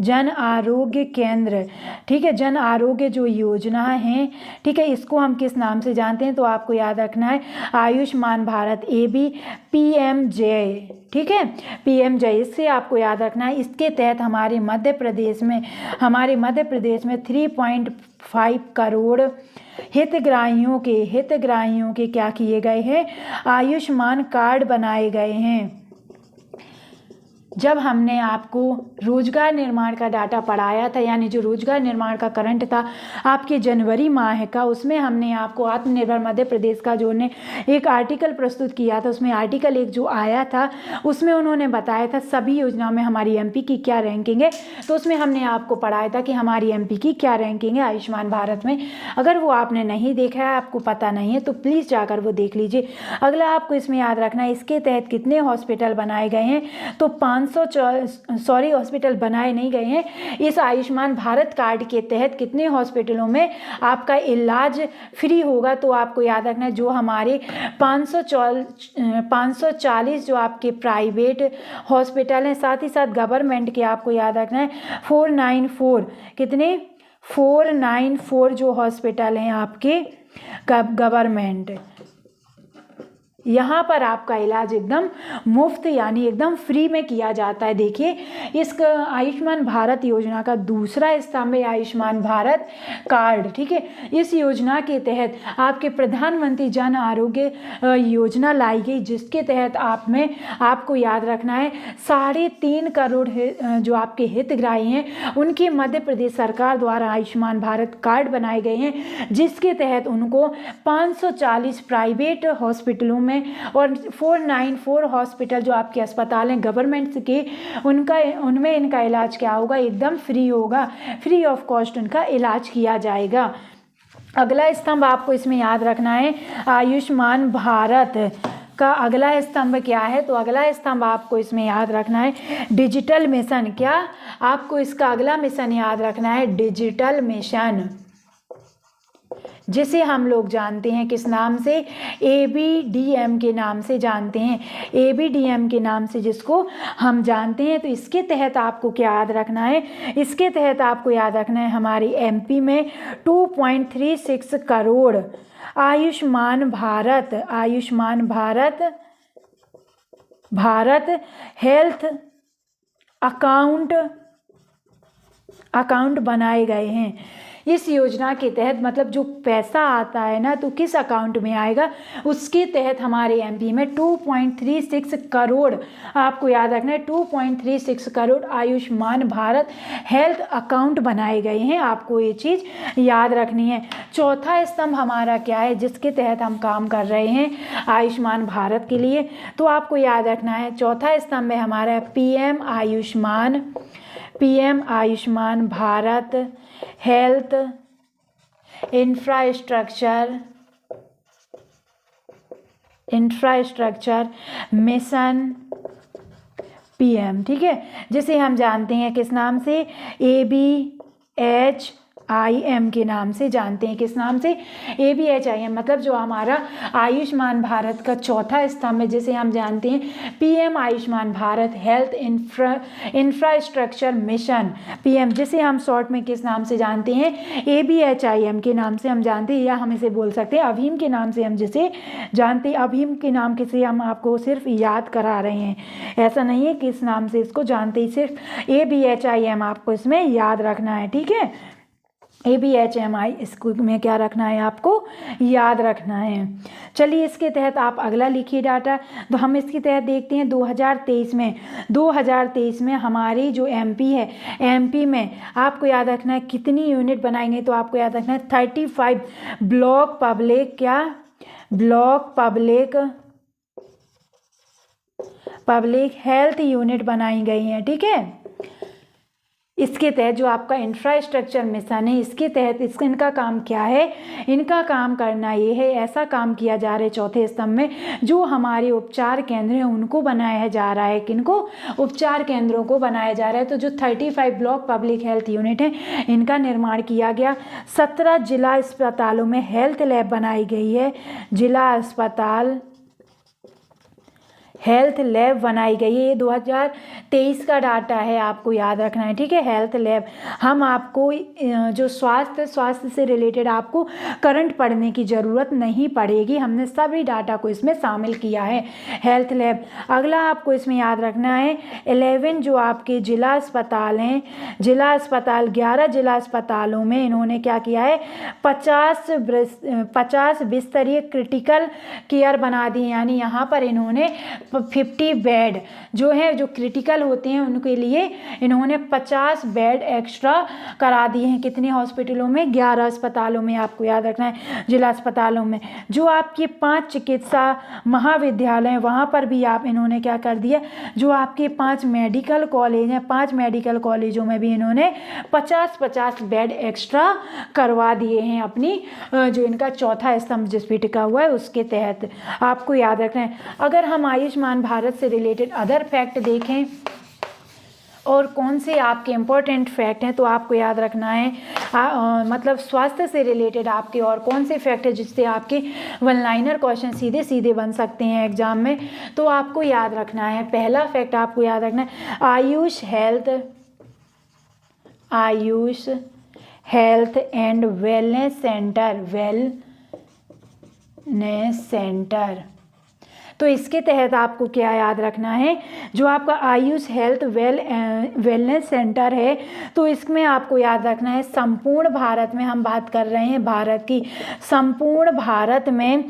जन आरोग्य केंद्र ठीक है, जन आरोग्य जो योजना है ठीक है इसको हम किस नाम से जानते हैं तो आपको याद रखना है आयुष्मान भारत PMJ ठीक है PMJ। इससे आपको याद रखना है इसके तहत हमारे मध्य प्रदेश में 3.5 करोड़ हितग्राहियों के क्या किए गए हैं आयुष्मान कार्ड बनाए गए हैं। जब हमने आपको रोजगार निर्माण का डाटा पढ़ाया था यानी जो रोजगार निर्माण का करंट था आपके जनवरी माह का उसमें हमने आपको आत्मनिर्भर मध्य प्रदेश का जो ने एक आर्टिकल प्रस्तुत किया था उसमें आर्टिकल 1 जो आया था उसमें उन्होंने बताया था सभी योजनाओं में हमारी MP की क्या रैंकिंग है। तो उसमें हमने आपको पढ़ाया था कि हमारी MP की क्या रैंकिंग है आयुष्मान भारत में। अगर वो आपने नहीं देखा है आपको पता नहीं है तो प्लीज़ जाकर वो देख लीजिए। अगला आपको इसमें याद रखना है इसके तहत कितने हॉस्पिटल बनाए गए हैं तो 500 हॉस्पिटल बनाए नहीं गए हैं। इस आयुष्मान भारत कार्ड के तहत कितने हॉस्पिटलों में आपका इलाज फ्री होगा तो आपको याद रखना है जो हमारे 540 जो आपके प्राइवेट हॉस्पिटल हैं साथ ही साथ गवर्नमेंट के आपको याद रखना है 494 कितने 494 जो हॉस्पिटल हैं आपके गवर्नमेंट यहाँ पर आपका इलाज एकदम मुफ्त यानी एकदम फ्री में किया जाता है। देखिए, इस आयुष्मान भारत योजना का दूसरा स्तंभ है आयुष्मान भारत कार्ड। ठीक है, इस योजना के तहत आपके प्रधानमंत्री जन आरोग्य योजना लाई गई, जिसके तहत आपको याद रखना है 3.5 करोड़ जो आपके हितग्राही हैं उनकी मध्य प्रदेश सरकार द्वारा आयुष्मान भारत कार्ड बनाए गए हैं, जिसके तहत उनको 540 प्राइवेट हॉस्पिटलों में और 494 हॉस्पिटल जो आपके अस्पताल हैं गवर्नमेंट के, उनमें इनका इलाज क्या होगा, एकदम फ्री होगा, फ्री ऑफ कॉस्ट उनका इलाज किया जाएगा। अगला स्तंभ आपको इसमें याद रखना है आयुष्मान भारत का अगला स्तंभ क्या है, तो अगला स्तंभ आपको इसमें याद रखना है डिजिटल मिशन। क्या आपको इसका अगला मिशन याद रखना है, डिजिटल मिशन, जिसे हम लोग जानते हैं किस नाम से, ABDM के नाम से जानते हैं, ABDM के नाम से जिसको हम जानते हैं। तो इसके तहत आपको क्या याद रखना है, इसके तहत आपको याद रखना है हमारे MP में 2.36 करोड़ आयुष्मान भारत हेल्थ अकाउंट बनाए गए हैं। इस योजना के तहत मतलब जो पैसा आता है ना, तो किस अकाउंट में आएगा, उसके तहत हमारे MP में 2.36 करोड़, आपको याद रखना है 2.36 करोड़ आयुष्मान भारत हेल्थ अकाउंट बनाए गए हैं। आपको ये चीज़ याद रखनी है। चौथा स्तंभ हमारा क्या है, जिसके तहत हम काम कर रहे हैं आयुष्मान भारत के लिए, तो आपको याद रखना है चौथा स्तंभ है हमारा PM Ayushman Bharat health infrastructure mission PM। ठीक है, जिसे हम जानते हैं किस नाम से, ABHIM के नाम से जानते हैं, किस नाम से, ABHIM, मतलब जो हमारा आयुष्मान भारत का चौथा स्तंभ है, जिसे हम जानते हैं PM Ayushman Bharat health infrastructure mission PM, जिसे हम शॉर्ट में किस नाम से जानते हैं, ABHIM के नाम से हम जानते हैं, या हम इसे बोल सकते हैं अभीम के नाम से हम जिसे जानते हैं। अभीम के नाम के से हम आपको सिर्फ याद करा रहे हैं, ऐसा नहीं है किस नाम से इसको जानते हैं, सिर्फ ABHIM आपको इसमें याद रखना है। ठीक है, ABHMI इसको में क्या रखना है, आपको याद रखना है। चलिए, इसके तहत आप अगला लिखिए डाटा। तो हम इसके तहत देखते हैं 2023 में हमारी जो MP है, MP में आपको याद रखना है कितनी यूनिट बनाएंगे, तो आपको याद रखना है 35 ब्लॉक पब्लिक हेल्थ यूनिट बनाई गई हैं। ठीक है, इसके तहत जो आपका इंफ्रास्ट्रक्चर मिशन है, इसके तहत इनका काम क्या है, इनका काम करना ये है, ऐसा काम किया जा रहा है चौथे स्तंभ में, जो हमारे उपचार केंद्र हैं उनको बनाया जा रहा है, किनको, उपचार केंद्रों को बनाया जा रहा है। तो जो 35 ब्लॉक पब्लिक हेल्थ यूनिट है, इनका निर्माण किया गया। 17 जिला अस्पतालों में हेल्थ लैब बनाई गई है, जिला अस्पताल हेल्थ लैब बनाई गई है। ये 2023 का डाटा है, आपको याद रखना है। ठीक है, हेल्थ लैब, हम आपको जो स्वास्थ्य से रिलेटेड आपको करंट पढ़ने की ज़रूरत नहीं पड़ेगी, हमने सभी डाटा को इसमें शामिल किया है। हेल्थ लैब, अगला आपको इसमें याद रखना है 11 जो आपके जिला अस्पताल हैं, 11 जिला अस्पतालों में इन्होंने क्या किया है, 50 बिस्तरीय क्रिटिकल केयर बना दिए, यानी यहाँ पर इन्होंने 50 बेड जो है, जो क्रिटिकल होते हैं उनके लिए इन्होंने 50 बेड एक्स्ट्रा करा दिए हैं। कितने हॉस्पिटलों में, 11 अस्पतालों में, आपको याद रखना है जिला अस्पतालों में। जो आपके 5 चिकित्सा महाविद्यालय हैं, वहाँ पर भी आप इन्होंने क्या कर दिया, जो आपके 5 मेडिकल कॉलेज हैं, 5 मेडिकल कॉलेजों में भी इन्होंने 50 बेड एक्स्ट्रा करवा दिए हैं, अपनी जो इनका चौथा स्तंभ जिस पे टिका हुआ है उसके तहत, आपको याद रखना है। अगर हम आयुष्मान भारत से रिलेटेड अदर फैक्ट देखें और कौन से आपके इम्पोर्टेंट फैक्ट हैं, तो आपको याद रखना है मतलब स्वास्थ्य से रिलेटेड आपके और कौन से फैक्ट है जिससे आपके वन लाइनर क्वेश्चन सीधे सीधे बन सकते हैं एग्जाम में। तो आपको याद रखना है, पहला फैक्ट आपको याद रखना है, Ayush health and wellness centre तो इसके तहत आपको क्या याद रखना है, जो आपका आयुष हेल्थ वेलनेस सेंटर है, तो इसमें आपको याद रखना है संपूर्ण भारत में, हम बात कर रहे हैं भारत की, संपूर्ण भारत में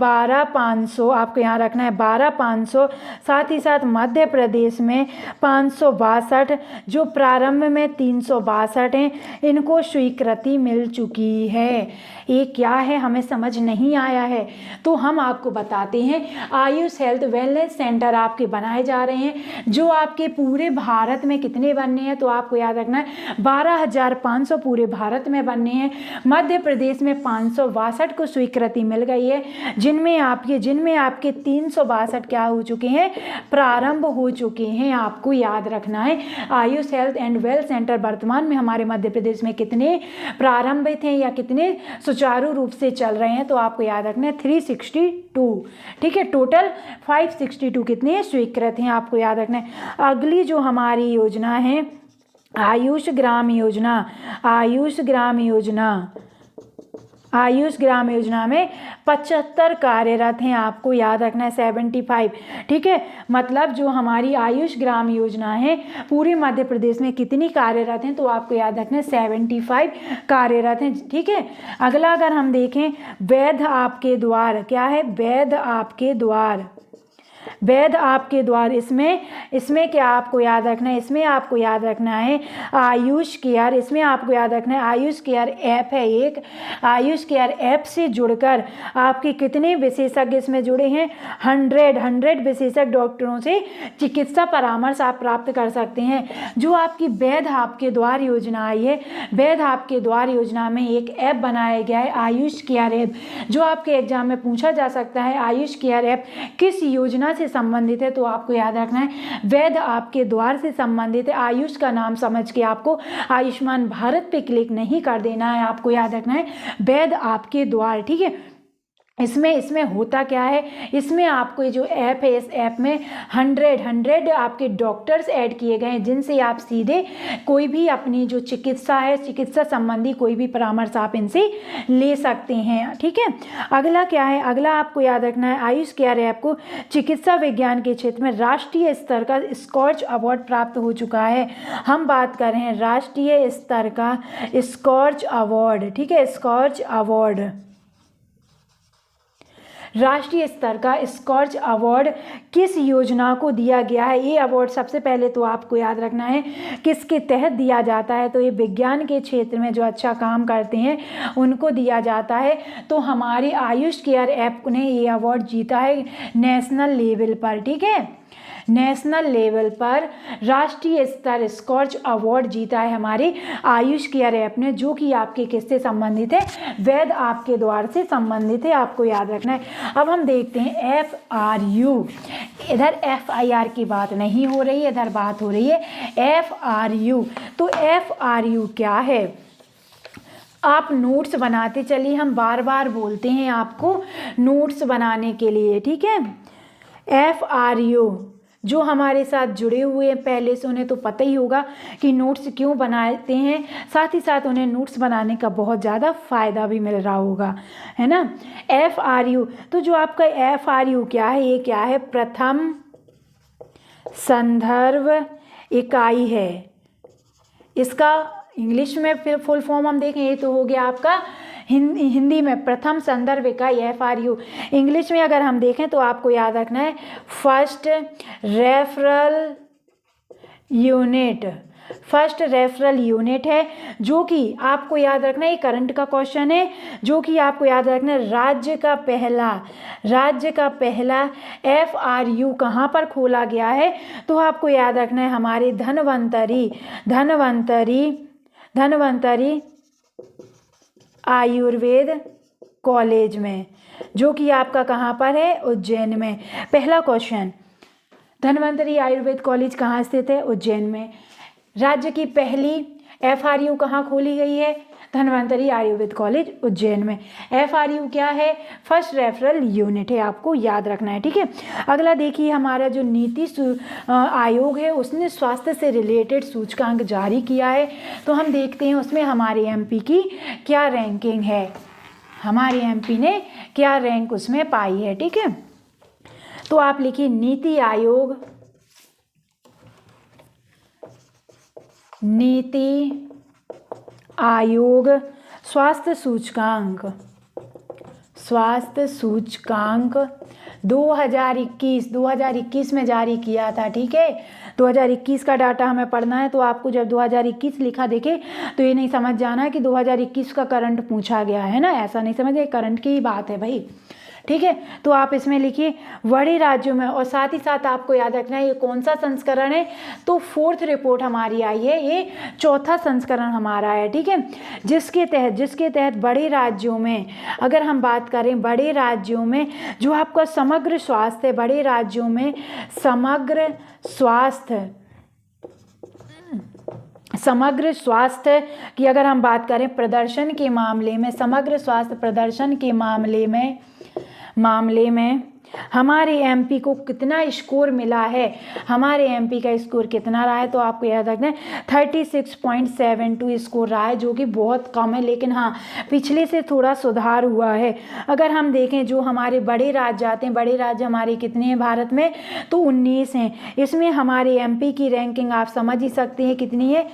12,500 आपको यहाँ रखना है, 12,500। साथ ही साथ मध्य प्रदेश में 562, जो प्रारंभ में 362 हैं, इनको स्वीकृति मिल चुकी है। ये क्या है हमें समझ नहीं आया है तो हम आपको बताते हैं। आयुष हेल्थ वेलनेस सेंटर आपके बनाए जा रहे हैं, जो आपके पूरे भारत में कितने बनने हैं, तो आपको याद रखना है 12,500 पूरे भारत में बनने हैं। मध्य प्रदेश में 562 को स्वीकृति मिल गई है, जिनमें आपके 362 क्या हो चुके हैं, प्रारंभ हो चुके हैं। आपको याद रखना है Ayush health and well centre वर्तमान में हमारे मध्य प्रदेश में कितने प्रारंभित हैं या कितने सुचारू रूप से चल रहे हैं, तो आपको याद रखना है 362। ठीक है, टोटल 562 कितने स्वीकृत हैं, आपको याद रखना है। अगली जो हमारी योजना है आयुष ग्राम योजना, आयुष ग्राम योजना में 75 कार्यरत हैं, आपको याद रखना है 75। ठीक है, मतलब जो हमारी आयुष ग्राम योजना है पूरे मध्य प्रदेश में कितनी कार्यरत हैं, तो आपको याद रखना है 75 कार्यरत हैं। ठीक है, अगला अगर हम देखें वैध आपके द्वार, क्या है, वैध आपके द्वार, इसमें क्या आपको याद रखना है, इसमें आपको याद रखना है आयुष केयर, इसमें आपको याद रखना है आयुष केयर ऐप है एक। आयुष केयर ऐप से जुड़कर आपके कितने विशेषज्ञ इसमें जुड़े हैं, 100 विशेषज्ञ डॉक्टरों से चिकित्सा परामर्श आप प्राप्त कर सकते हैं। जो आपकी वैध आपके द्वार योजना आई है, वैध आपके द्वार योजना में एक ऐप बनाया गया है आयुष केयर ऐप, जो आपके एग्जाम में पूछा जा सकता है आयुष केयर ऐप किस योजना से संबंधित है, तो आपको याद रखना है वैध आपके द्वार से संबंधित है। आयुष का नाम समझ के आपको आयुष्मान भारत पे क्लिक नहीं कर देना है, आपको याद रखना है वैध आपके द्वार। ठीक है, इसमें होता क्या है, इसमें आपको जो ऐप है इस ऐप में 100 आपके डॉक्टर्स ऐड किए गए हैं, जिनसे आप सीधे कोई भी अपनी जो चिकित्सा है, चिकित्सा संबंधी कोई भी परामर्श आप इनसे ले सकते हैं। ठीक है, अगला क्या है, अगला आपको याद रखना है आयुष केयर ऐप को चिकित्सा विज्ञान के क्षेत्र में राष्ट्रीय स्तर का स्कॉच अवार्ड प्राप्त हो चुका है। हम बात कर रहे हैं राष्ट्रीय स्तर का स्कॉच अवार्ड। ठीक है, स्कॉच अवार्ड, राष्ट्रीय स्तर का स्कॉच अवार्ड किस योजना को दिया गया है। ये अवार्ड सबसे पहले तो आपको याद रखना है किसके तहत दिया जाता है, तो ये विज्ञान के क्षेत्र में जो अच्छा काम करते हैं उनको दिया जाता है। तो हमारे आयुष केयर ऐप ने ये अवार्ड जीता है नेशनल लेवल पर। ठीक है, नेशनल लेवल पर राष्ट्रीय स्तर स्कॉच अवार्ड जीता है हमारे आयुष केयर ऐप ने, जो कि आपके किससे संबंधित है, वैध आपके द्वार से संबंधित है, आपको याद रखना है। अब हम देखते हैं FRU, इधर FIR की बात नहीं हो रही है, इधर बात हो रही है FRU। तो FRU क्या है, आप नोट्स बनाते चलिए, हम बार बार बोलते हैं आपको नोट्स बनाने के लिए। ठीक है, FRU जो हमारे साथ जुड़े हुए हैं पहले से उन्हें तो पता ही होगा कि नोट्स क्यों बनाते हैं, साथ ही साथ उन्हें नोट्स बनाने का बहुत ज़्यादा फ़ायदा भी मिल रहा होगा, है ना। FRU, तो जो आपका FRU क्या है, ये क्या है, प्रथम संदर्भ इकाई है। इसका इंग्लिश में फिर फुल फॉर्म हम देखें, ये तो हो गया आपका हिंदी में प्रथम संदर्भ इकाई FRU। इंग्लिश में अगर हम देखें तो आपको याद रखना है first referral unit, first referral unit है, जो कि आपको याद रखना है, करंट का क्वेश्चन है, जो कि आपको याद रखना है राज्य का पहला FRU कहाँ पर खोला गया है, तो आपको याद रखना है हमारे धनवंतरी आयुर्वेद कॉलेज में, जो कि आपका कहाँ पर है, उज्जैन में। पहला क्वेश्चन, धनवंतरी आयुर्वेद कॉलेज कहाँ स्थित है, उज्जैन में। राज्य की पहली FRU कहाँ खोली गई है, धनवंतरी आयुर्वेद कॉलेज उज्जैन में। FRU क्या है, फर्स्ट रेफरल यूनिट है, आपको याद रखना है। ठीक है, अगला देखिए हमारा जो नीति आयोग है उसने स्वास्थ्य से रिलेटेड सूचकांक जारी किया है, तो हम देखते हैं उसमें हमारे MP की क्या रैंकिंग है। हमारे एमपी ने क्या रैंक उसमें पाई है। ठीक है, तो आप लिखिए नीति आयोग स्वास्थ्य सूचकांक 2021 में जारी किया था। ठीक है, 2021 का डाटा हमें पढ़ना है, तो आपको जब 2021 लिखा देखे तो ये नहीं समझ जाना है कि 2021 का करंट पूछा गया है ना, ऐसा नहीं समझिए, करंट की ही बात है भाई। ठीक है, तो आप इसमें लिखिए बड़े राज्यों में, और साथ ही साथ आपको याद रखना है ये कौन सा संस्करण है, तो 4th रिपोर्ट हमारी आई है, ये 4था संस्करण हमारा है। ठीक है, जिसके तहत बड़े राज्यों में, अगर हम बात करें बड़े राज्यों में जो आपका समग्र स्वास्थ्य है, बड़े राज्यों में समग्र स्वास्थ्य की अगर हम बात करें प्रदर्शन के मामले में, समग्र स्वास्थ्य प्रदर्शन के मामले में हमारे एमपी को कितना स्कोर मिला है, हमारे एमपी का स्कोर कितना रहा है, तो आपको याद रखना है 36.72 स्कोर रहा है, जो कि बहुत कम है, लेकिन हाँ पिछले से थोड़ा सुधार हुआ है। अगर हम देखें जो हमारे बड़े राज्य आते हैं, बड़े राज्य हमारे कितने हैं भारत में, तो 19 हैं। इसमें हमारे एमपी की रैंकिंग आप समझ ही सकते हैं कितनी है,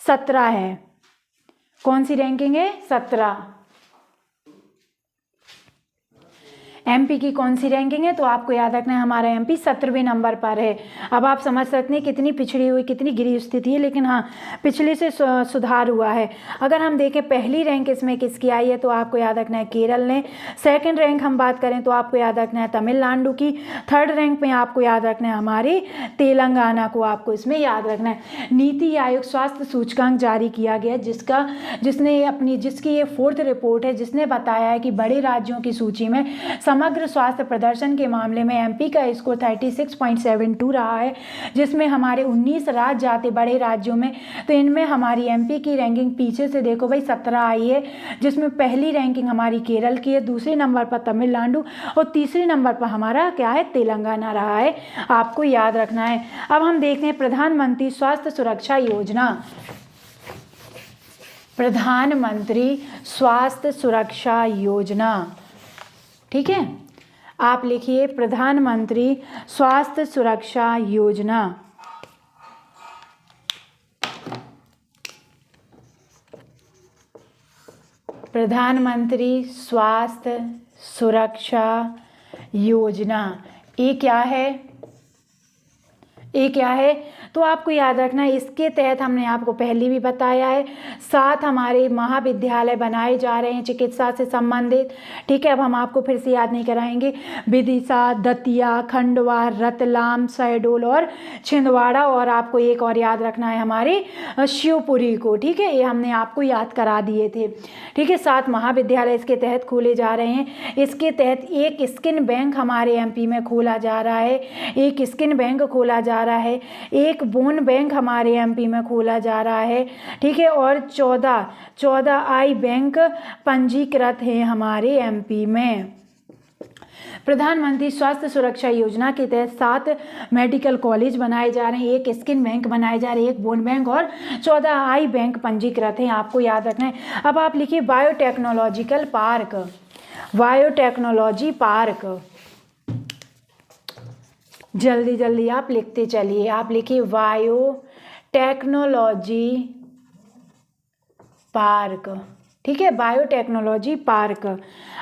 17 है। कौन सी रैंकिंग है, 17। एमपी की कौन सी रैंकिंग है, तो आपको याद रखना है हमारा एमपी 17वें नंबर पर है। अब आप समझ सकते हैं कितनी पिछड़ी हुई, कितनी गिरी स्थिति है, लेकिन हाँ पिछले से सुधार हुआ है। अगर हम देखें पहली रैंक इसमें किसकी आई है, तो आपको याद रखना है केरल ने। सेकंड रैंक हम बात करें तो आपको याद रखना है तमिलनाडु की। थर्ड रैंक में आपको याद रखना है हमारे तेलंगाना को, आपको इसमें याद रखना है। नीति आयोग स्वास्थ्य सूचकांक जारी किया गया, जिसकी ये 4th रिपोर्ट है, जिसने बताया है कि बड़े राज्यों की सूची में समग्र स्वास्थ्य प्रदर्शन के मामले में एमपी का स्कोर 36.72 रहा है, जिसमें हमारे 19 राज्य आते बड़े राज्यों में, तो इनमें हमारी एमपी की रैंकिंग पीछे से देखो भाई 17 आई है, जिसमें पहली रैंकिंग हमारी केरल की है, दूसरे नंबर पर तमिलनाडु और तीसरे नंबर पर हमारा क्या है, तेलंगाना रहा है, आपको याद रखना है। अब हम देखते हैं प्रधानमंत्री स्वास्थ्य सुरक्षा योजना। प्रधानमंत्री स्वास्थ्य सुरक्षा योजना, ठीक है, आप लिखिए प्रधानमंत्री स्वास्थ्य सुरक्षा योजना। प्रधानमंत्री स्वास्थ्य सुरक्षा योजना, ये क्या है, तो आपको याद रखना है इसके तहत हमने आपको पहले भी बताया है 7 हमारे महाविद्यालय बनाए जा रहे हैं चिकित्सा से संबंधित। ठीक है, अब हम आपको फिर से याद नहीं कराएंगे। विदिशा, दतिया, खंडवा, रतलाम, शहडोल और छिंदवाड़ा, और आपको एक और याद रखना है हमारे शिवपुरी को। ठीक है, ये हमने आपको याद करा दिए थे। ठीक है, 7 महाविद्यालय इसके तहत खोले जा रहे हैं। इसके तहत एक स्किन बैंक हमारे एमपी में खोला जा रहा है, एक स्किन बैंक खोला जा रहा है, एक बोन बैंक हमारे एमपी में खोला जा रहा है। ठीक है, और 14 आई बैंक पंजीकृत हैं हमारे एमपी में। प्रधानमंत्री स्वास्थ्य सुरक्षा योजना के तहत 7 मेडिकल कॉलेज बनाए जा रहे हैं, एक स्किन बैंक बनाए जा रहे हैं, एक बोन बैंक और 14 आई बैंक पंजीकृत हैं, आपको याद रखना है। अब आप लिखिए बायोटेक्नोलॉजिकल पार्क, बायोटेक्नोलॉजी पार्क, जल्दी जल्दी आप लिखते चलिए। आप लिखिए बायोटेक्नोलॉजी पार्क। ठीक है, बायोटेक्नोलॉजी पार्क,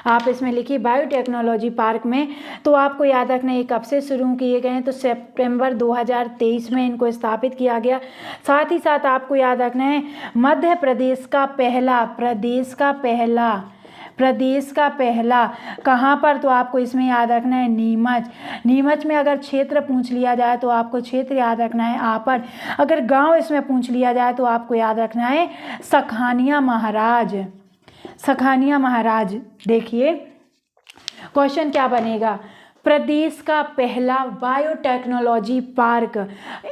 आप इसमें लिखिए बायोटेक्नोलॉजी पार्क में। तो आपको याद रखना है कब से शुरू किए गए हैं, तो सितंबर 2023 में इनको स्थापित किया गया। साथ ही साथ आपको याद रखना है मध्य प्रदेश का पहला कहाँ पर, तो आपको इसमें याद रखना है नीमच में अगर क्षेत्र पूछ लिया जाए तो आपको क्षेत्र याद रखना है आपड़। अगर गांव इसमें पूछ लिया जाए तो आपको याद रखना है सखानिया महाराज। देखिए क्वेश्चन क्या बनेगा, प्रदेश का पहला बायोटेक्नोलॉजी पार्क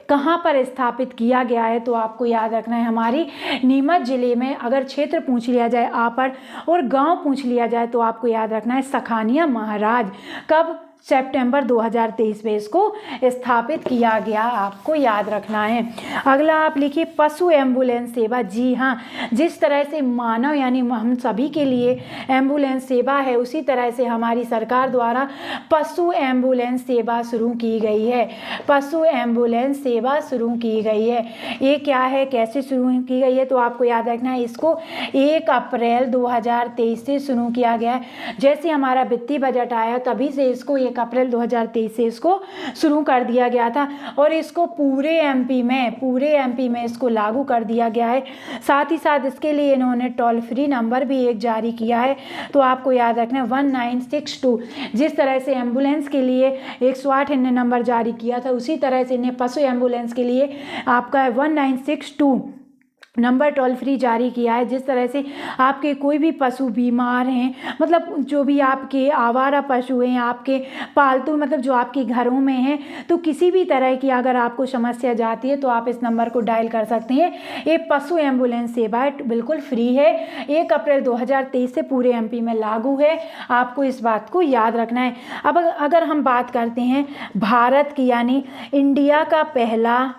कहाँ पर स्थापित किया गया है, तो आपको याद रखना है हमारी नीमच जिले में। अगर क्षेत्र पूछ लिया जाए आपड़ और गांव पूछ लिया जाए तो आपको याद रखना है सखानिया महाराज। कब, सितंबर 2023 में इसको स्थापित किया गया, आपको याद रखना है। अगला आप लिखिए पशु एम्बुलेंस सेवा। जी हाँ, जिस तरह से मानव यानी हम सभी के लिए एम्बुलेंस सेवा है, उसी तरह से हमारी सरकार द्वारा पशु एम्बुलेंस सेवा शुरू की गई है। पशु एम्बुलेंस सेवा शुरू की गई है। ये क्या है, कैसे शुरू की गई है, तो आपको याद रखना है इसको 1 अप्रैल 2023 से शुरू किया गया है। जैसे हमारा वित्तीय बजट आया तभी से इसको 1 अप्रैल 2023 से इसको शुरू कर दिया गया था और इसको पूरे एमपी में इसको लागू कर दिया गया है। साथ ही साथ इसके लिए इन्होंने टोल फ्री नंबर भी एक जारी किया है, तो आपको याद रखना है 1962। जिस तरह से एम्बुलेंस के लिए 108 इन्हें नंबर जारी किया था, उसी तरह से इन्हें पशु एम्बुलेंस के लिए आपका 1962 नंबर टोल फ्री जारी किया है। जिस तरह से आपके कोई भी पशु बीमार हैं, मतलब जो भी आपके आवारा पशु हैं, आपके पालतू मतलब जो आपके घरों में हैं, तो किसी भी तरह की अगर आपको समस्या जाती है तो आप इस नंबर को डायल कर सकते हैं। ये पशु एम्बुलेंस सेवा बिल्कुल फ्री है। 1 अप्रैल 2023 से पूरे एमपी में लागू है, आपको इस बात को याद रखना है। अब अगर हम बात करते हैं भारत की यानी इंडिया का पहला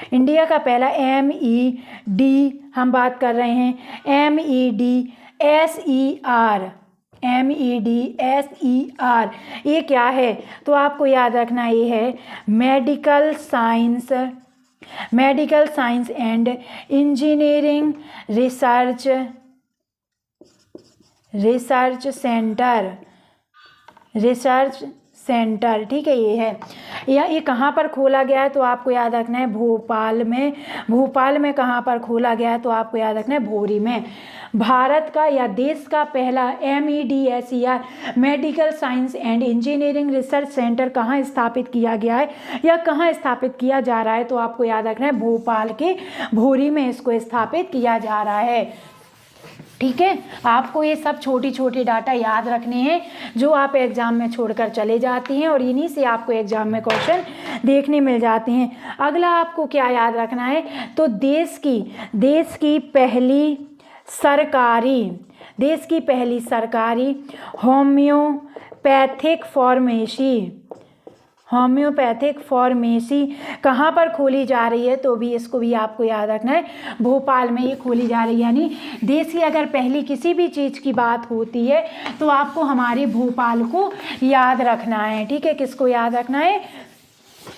MED, हम बात कर रहे हैं MEDSER। ये क्या है, तो आपको याद रखना ये है medical science and engineering research centre. ठीक है, ये है ये कहाँ पर खोला गया है, तो आपको याद रखना है भोपाल में कहाँ पर खोला गया है, तो आपको याद रखना है भोरी में। भारत का या देश का पहला MEDSER medical science and engineering research centre कहाँ स्थापित किया गया है या कहाँ स्थापित किया जा रहा है, तो आपको याद रखना है भोपाल के भोरी में इसको स्थापित किया जा रहा है। ठीक है, आपको ये सब छोटी डाटा याद रखने हैं जो आप एग्जाम में छोड़कर चले जाती हैं और इन्हीं से आपको एग्जाम में क्वेश्चन देखने मिल जाते हैं। अगला आपको क्या याद रखना है, तो देश की पहली सरकारी होम्योपैथिक फार्मेसी कहाँ पर खोली जा रही है, तो भी इसको भी आपको याद रखना है भोपाल में ये खोली जा रही है। यानी देश की अगर पहली किसी भी चीज़ की बात होती है तो आपको हमारे भोपाल को याद रखना है। ठीक है, किसको याद रखना है,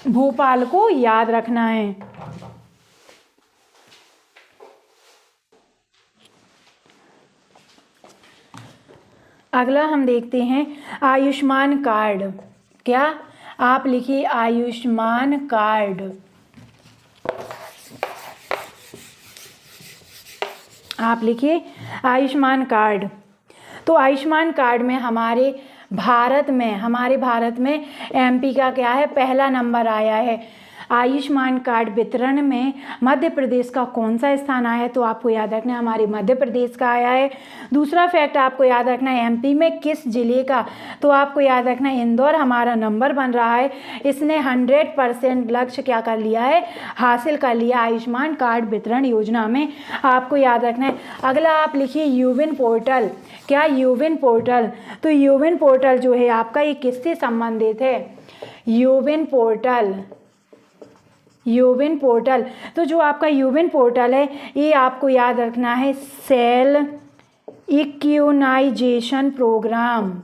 भोपाल को याद रखना है। अगला हम देखते हैं आयुष्मान कार्ड। क्या, आप लिखिए आयुष्मान कार्ड। आप लिखिए आयुष्मान कार्ड। तो आयुष्मान कार्ड में हमारे भारत में एमपी का क्या है, पहला नंबर आया है। आयुष्मान कार्ड वितरण में मध्य प्रदेश का कौन सा स्थान आया है, तो आपको याद रखना है हमारे मध्य प्रदेश का आया है। दूसरा फैक्ट आपको याद रखना है एमपी में किस जिले का, तो आपको याद रखना है इंदौर हमारा नंबर बन रहा है। इसने 100% लक्ष्य क्या कर लिया है, हासिल कर लिया आयुष्मान कार्ड वितरण योजना में, आपको याद रखना है। अगला आप लिखिए यूविन पोर्टल। क्या, यूविन पोर्टल, तो यूविन पोर्टल जो है आपका ये किससे संबंधित है, यूविन पोर्टल। तो जो आपका यूविन पोर्टल है ये आपको याद रखना है सेल इक्यूनाइजेशन प्रोग्राम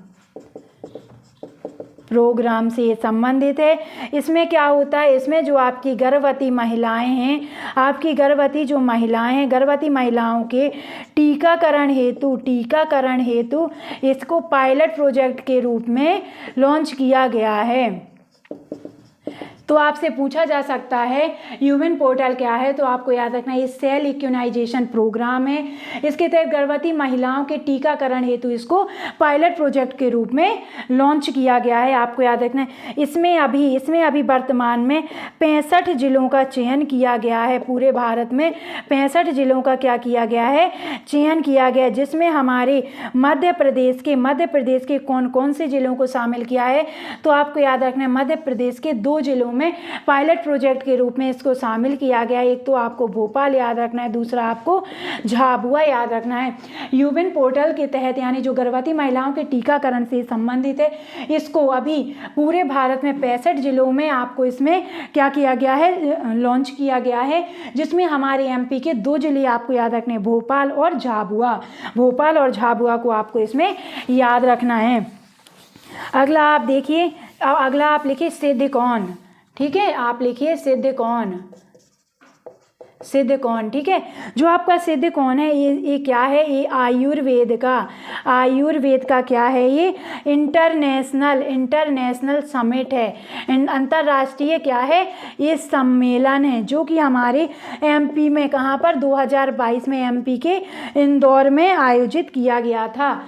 से ये संबंधित है। इसमें क्या होता है, इसमें जो आपकी गर्भवती महिलाएं हैं, गर्भवती महिलाओं के टीकाकरण हेतु इसको पायलट प्रोजेक्ट के रूप में लॉन्च किया गया है। तो आपसे पूछा जा सकता है यूविन पोर्टल क्या है, तो आपको याद रखना है ये सेल इक्यूनाइजेशन प्रोग्राम है। इसके तहत गर्भवती महिलाओं के टीकाकरण हेतु इसको पायलट प्रोजेक्ट के रूप में लॉन्च किया गया है, आपको याद रखना है। इसमें अभी वर्तमान में 65 जिलों का चयन किया गया है। पूरे भारत में 65 जिलों का क्या किया गया है, चयन किया गया है, जिसमें हमारे मध्य प्रदेश के कौन कौन से जिलों को शामिल किया है, तो आपको याद रखना है मध्य प्रदेश के 2 जिलों में पायलट प्रोजेक्ट के रूप में इसको शामिल किया गया। एक तो आपको भोपाल याद रखना है, दूसरा आपको झाबुआ याद रखना है। यूविन पोर्टल के तहत यानी जो गर्भवती महिलाओं के टीकाकरण से संबंधित है, इसको अभी पूरे भारत में 65 जिलों में आपको इसमें क्या किया गया है, लॉन्च किया गया है, जिसमें हमारे एमपी के 2 जिले आपको याद रखने हैं, भोपाल और झाबुआ। भोपाल और झाबुआ को आपको इसमें याद रखना है। अगला आप देखिए, अगला आप लिखिए सिद्धकौन। ठीक है, आप लिखिए सिद्धकौन, सिद्धकौन। ठीक है, जो आपका सिद्धकौन है ये क्या है, ये आयुर्वेद का क्या है, ये इंटरनेशनल समिट है, अंतर्राष्ट्रीय क्या है, ये सम्मेलन है, जो कि हमारे एमपी में कहाँ पर 2022 में एमपी के इंदौर में आयोजित किया गया था।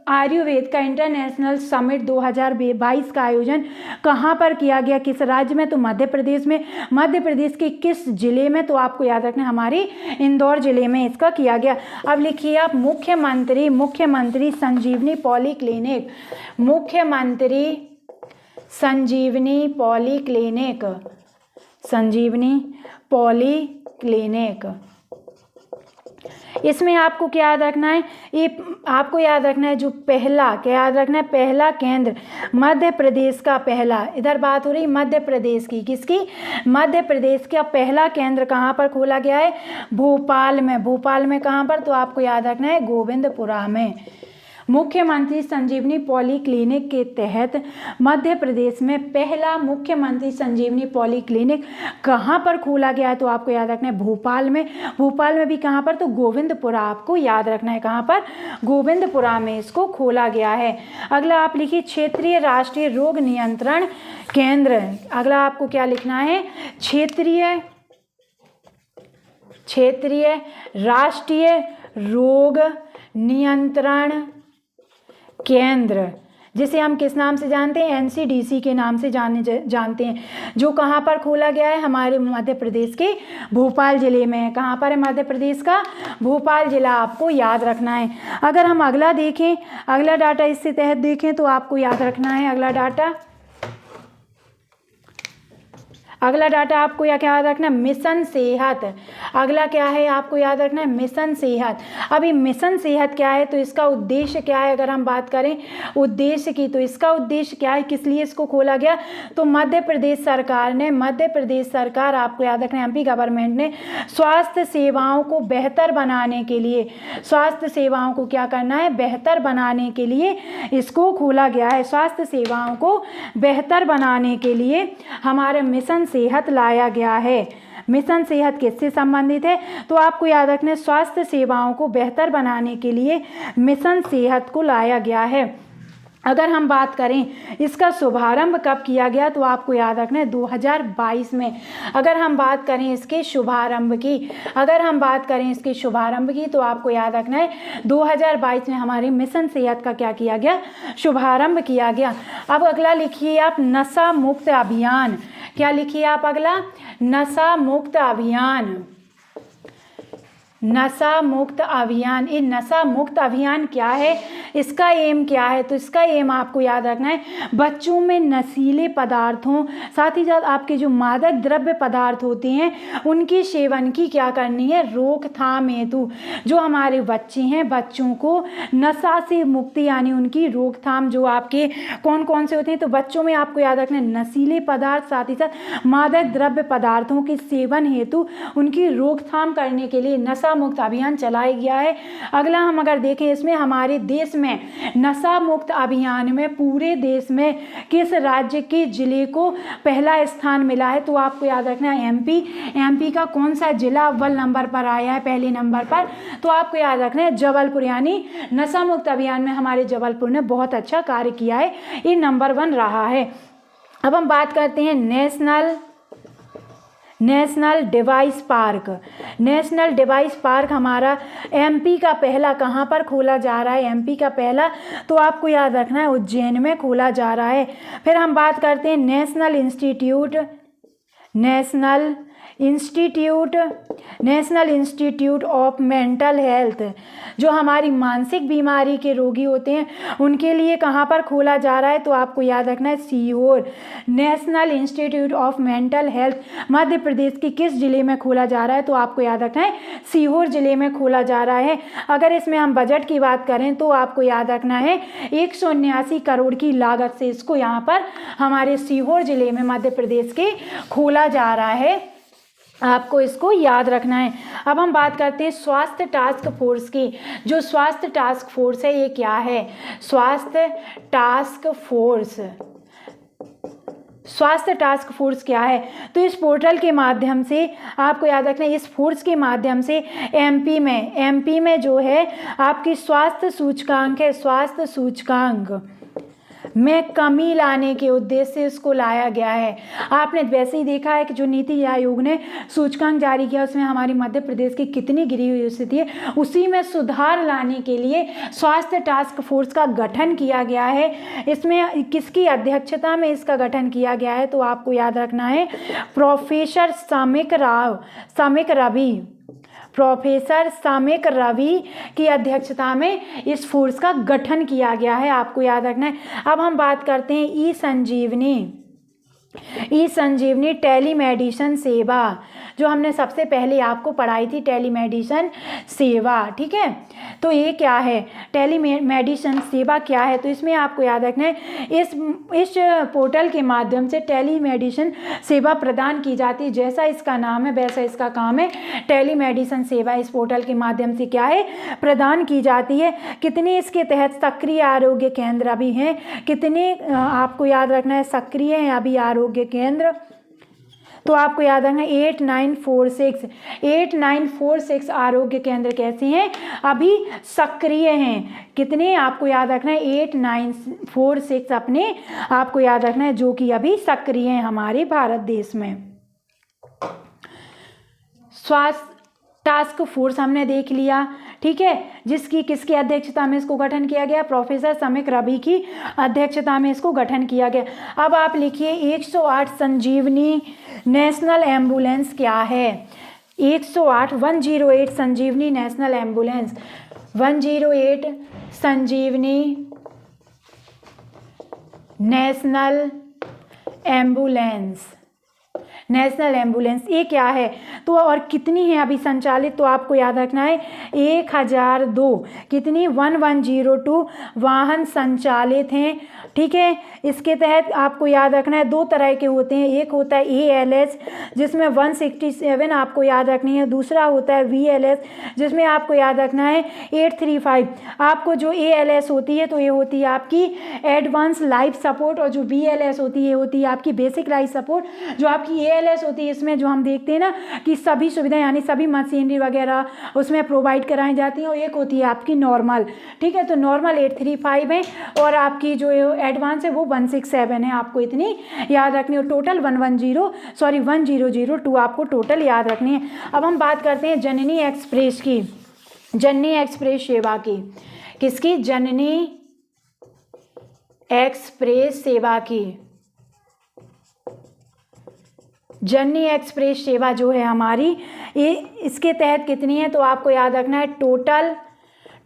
आयुर्वेद का इंटरनेशनल समिट 2022 का आयोजन कहाँ पर किया गया, किस राज्य में, तो मध्य प्रदेश में। मध्य प्रदेश के किस जिले में, तो आपको याद रखना है हमारी इंदौर जिले में इसका किया गया। अब लिखिए आप मुख्यमंत्री संजीवनी पॉलीक्लिनिक, मुख्यमंत्री संजीवनी पॉलीक्लिनिक। इसमें आपको क्या याद रखना है, ये आपको याद रखना है जो पहला, क्या याद रखना है, पहला केंद्र मध्य प्रदेश का पहला, इधर बात हो रही मध्य प्रदेश की, किसकी, मध्य प्रदेश का पहला केंद्र कहाँ पर खोला गया है, भोपाल में। भोपाल में कहाँ पर, तो आपको याद रखना है गोविंदपुरा में। मुख्यमंत्री संजीवनी पॉलीक्लिनिक के तहत मध्य प्रदेश में पहला मुख्यमंत्री संजीवनी पॉलीक्लिनिक कहाँ पर खोला गया है, तो आपको याद रखना है भोपाल में। भोपाल में भी कहाँ पर, तो गोविंदपुरा, आपको याद रखना है कहाँ पर, गोविंदपुरा में इसको खोला गया है। अगला आप लिखिए क्षेत्रीय राष्ट्रीय रोग नियंत्रण केंद्र। अगला आपको क्या लिखना है, क्षेत्रीय राष्ट्रीय रोग नियंत्रण केंद्र, जिसे हम किस नाम से जानते हैं, एनसीडीसी के नाम से जानते हैं, जो कहाँ पर खोला गया है, हमारे मध्य प्रदेश के भोपाल जिले में। कहाँ पर है, मध्य प्रदेश का भोपाल जिला, आपको याद रखना है। अगर हम अगला देखें, अगला डाटा इससे तहत देखें, तो आपको याद रखना है अगला डाटा आपको क्या याद रखना है, मिशन सेहत। अगला क्या है, आपको याद रखना है मिशन सेहत। अभी मिशन सेहत क्या है, तो इसका उद्देश्य क्या है, अगर हम बात करें उद्देश्य की, तो इसका उद्देश्य क्या है, किस लिए इसको खोला गया, तो मध्य प्रदेश सरकार आपको याद रखना है, एमपी गवर्नमेंट ने स्वास्थ्य सेवाओं को बेहतर बनाने के लिए, स्वास्थ्य सेवाओं को क्या करना है, बेहतर बनाने के लिए इसको खोला गया है। स्वास्थ्य सेवाओं को बेहतर बनाने के लिए हमारे मिशन सेहत लाया गया है। मिशन सेहत किससे संबंधित है, तो आपको याद रखना है स्वास्थ्य सेवाओं को बेहतर बनाने के लिए मिशन सेहत को लाया गया है। अगर हम बात करें इसका शुभारंभ कब किया गया, तो आपको याद रखना है 2022 में। अगर हम बात करें इसके शुभारंभ की, तो आपको याद रखना है 2022 में हमारे मिशन सेहत का क्या किया गया, शुभारंभ किया गया। अब अगला लिखिए आप नशा मुक्त अभियान। क्या लिखिए आप अगला, नशा मुक्त अभियान। नशा मुक्त अभियान, ये नशा मुक्त अभियान क्या है, इसका एम क्या है, तो इसका एम आपको याद रखना है बच्चों में नशीले पदार्थों, साथ ही साथ आपके जो मादक द्रव्य पदार्थ होते हैं उनके सेवन की क्या करनी है, रोकथाम हेतु। जो हमारे बच्चे हैं, बच्चों को नशा से मुक्ति यानी उनकी रोकथाम, जो आपके कौन कौन से होते हैं, तो बच्चों में आपको याद रखना है नशीले पदार्थ, साथ ही साथ मादक द्रव्य पदार्थों के सेवन हेतु उनकी रोकथाम करने के लिए नशा मुक्त अभियान चलाया गया है। अगला हम अगर देखें, इसमें हमारे देश में नशा मुक्त अभियान में पूरे देश में किस राज्य के जिले को पहला स्थान मिला है, तो आपको याद रखना है एमपी का कौन सा जिला अव्वल नंबर पर आया है, पहले नंबर पर, तो आपको याद रखना है जबलपुर, यानी नशा मुक्त अभियान में हमारे जबलपुर ने बहुत अच्छा कार्य किया है, ये नंबर 1 रहा है। अब हम बात करते हैं नेशनल डिवाइस पार्क हमारा एमपी का पहला कहाँ पर खोला जा रहा है, एमपी का पहला, तो आपको याद रखना है उज्जैन में खोला जा रहा है। फिर हम बात करते हैं national national Institute of Mental health, जो हमारी मानसिक बीमारी के रोगी होते हैं उनके लिए कहाँ पर खोला जा रहा है, तो आपको याद रखना है Sehore. National Institute of Mental Health Madhya Pradesh के किस जिले में खोला जा रहा है, तो आपको याद रखना है सीहोर जिले में खोला जा रहा है। अगर इसमें हम बजट की बात करें तो आपको याद रखना है 179 करोड़ की लागत से इसको यहाँ पर हमारे सीहोर जिले में मध्य प्रदेश के खोला जा रहा है, आपको इसको याद रखना है। अब हम बात करते हैं स्वास्थ्य टास्क फोर्स की। जो स्वास्थ्य टास्क फोर्स है ये क्या है, स्वास्थ्य टास्क टास्क फोर्स क्या है, तो इस पोर्टल के माध्यम से आपको याद रखना है, इस फोर्स के माध्यम से एमपी में जो है आपकी स्वास्थ्य सूचकांक में कमी लाने के उद्देश्य से इसको लाया गया है। आपने वैसे ही देखा है कि जो नीति आयोग ने सूचकांक जारी किया उसमें हमारी मध्य प्रदेश की कितनी गिरी हुई स्थिति है, उसी में सुधार लाने के लिए स्वास्थ्य टास्क फोर्स का गठन किया गया है। इसमें किसकी अध्यक्षता में इसका गठन किया गया है, तो आपको याद रखना है प्रोफेसर सामिक रवि की अध्यक्षता में इस फोर्स का गठन किया गया है, आपको याद रखना है। अब हम बात करते हैं ई संजीवनी टेलीमेडिसिन सेवा, जो हमने सबसे पहले आपको पढ़ाई थी टेलीमेडिसिन सेवा, ठीक है। तो ये क्या है, टेलीमेडिसिन सेवा क्या है, तो इसमें आपको याद रखना है इस पोर्टल के माध्यम से टेलीमेडिसिन सेवा प्रदान की जाती है। जैसा इसका नाम है वैसा इसका काम है, टेलीमेडिसिन सेवा इस पोर्टल के माध्यम से क्या है, प्रदान की जाती है। कितने इसके तहत सक्रिय आरोग्य केंद्र अभी हैं, कितने आपको याद रखना है सक्रिय हैं अभी आरोग्य केंद्र, तो आपको याद रखना है 8946 आरोग्य केंद्र कैसे हैं, अभी सक्रिय हैं। कितने आपको याद रखना है 8946 अपने आपको याद रखना है जो कि अभी सक्रिय हैं हमारे भारत देश में। स्वास्थ्य टास्क फोर्स हमने देख लिया, ठीक है, किसकी अध्यक्षता में इसको गठन किया गया, प्रोफेसर सामिक रवि की अध्यक्षता में इसको गठन किया गया। अब आप लिखिए 108 संजीवनी नेशनल एम्बुलेंस क्या है, 108 संजीवनी नेशनल एम्बुलेंस, 108 संजीवनी नेशनल एम्बुलेंस ये क्या है, तो और कितनी है अभी संचालित, तो आपको याद रखना है 1002 कितनी 1102 वाहन संचालित हैं, ठीक है। इसके तहत आपको याद रखना है दो तरह के होते हैं, एक होता है ALS जिसमें 167 आपको याद रखनी है, दूसरा होता है VLS जिसमें आपको याद रखना है 835। आपको जो ALS होती है तो ये होती है आपकी एडवांस लाइफ सपोर्ट, और जो VLS होती है होती है आपकी बेसिक लाइफ सपोर्ट। जो आपकी ALS होती है इसमें जो हम देखते हैं ना कि सभी सुविधाएं यानी सभी मशीनरी वगैरह उसमें प्रोवाइड कराई जाती हैं, और एक होती है आपकी नॉर्मल, ठीक है। तो नॉर्मल 835 है और आपकी जो एडवांस है वो 167 है, आपको इतनी याद रखनी है। टोटल 1002 आपको टोटल याद रखनी है। अब हम बात करते हैं जननी एक्सप्रेस की, जननी एक्सप्रेस सेवा की, किसकी, जननी एक्सप्रेस सेवा की। जननी एक्सप्रेस सेवा जो है हमारी ये इसके तहत कितनी है, तो आपको याद रखना है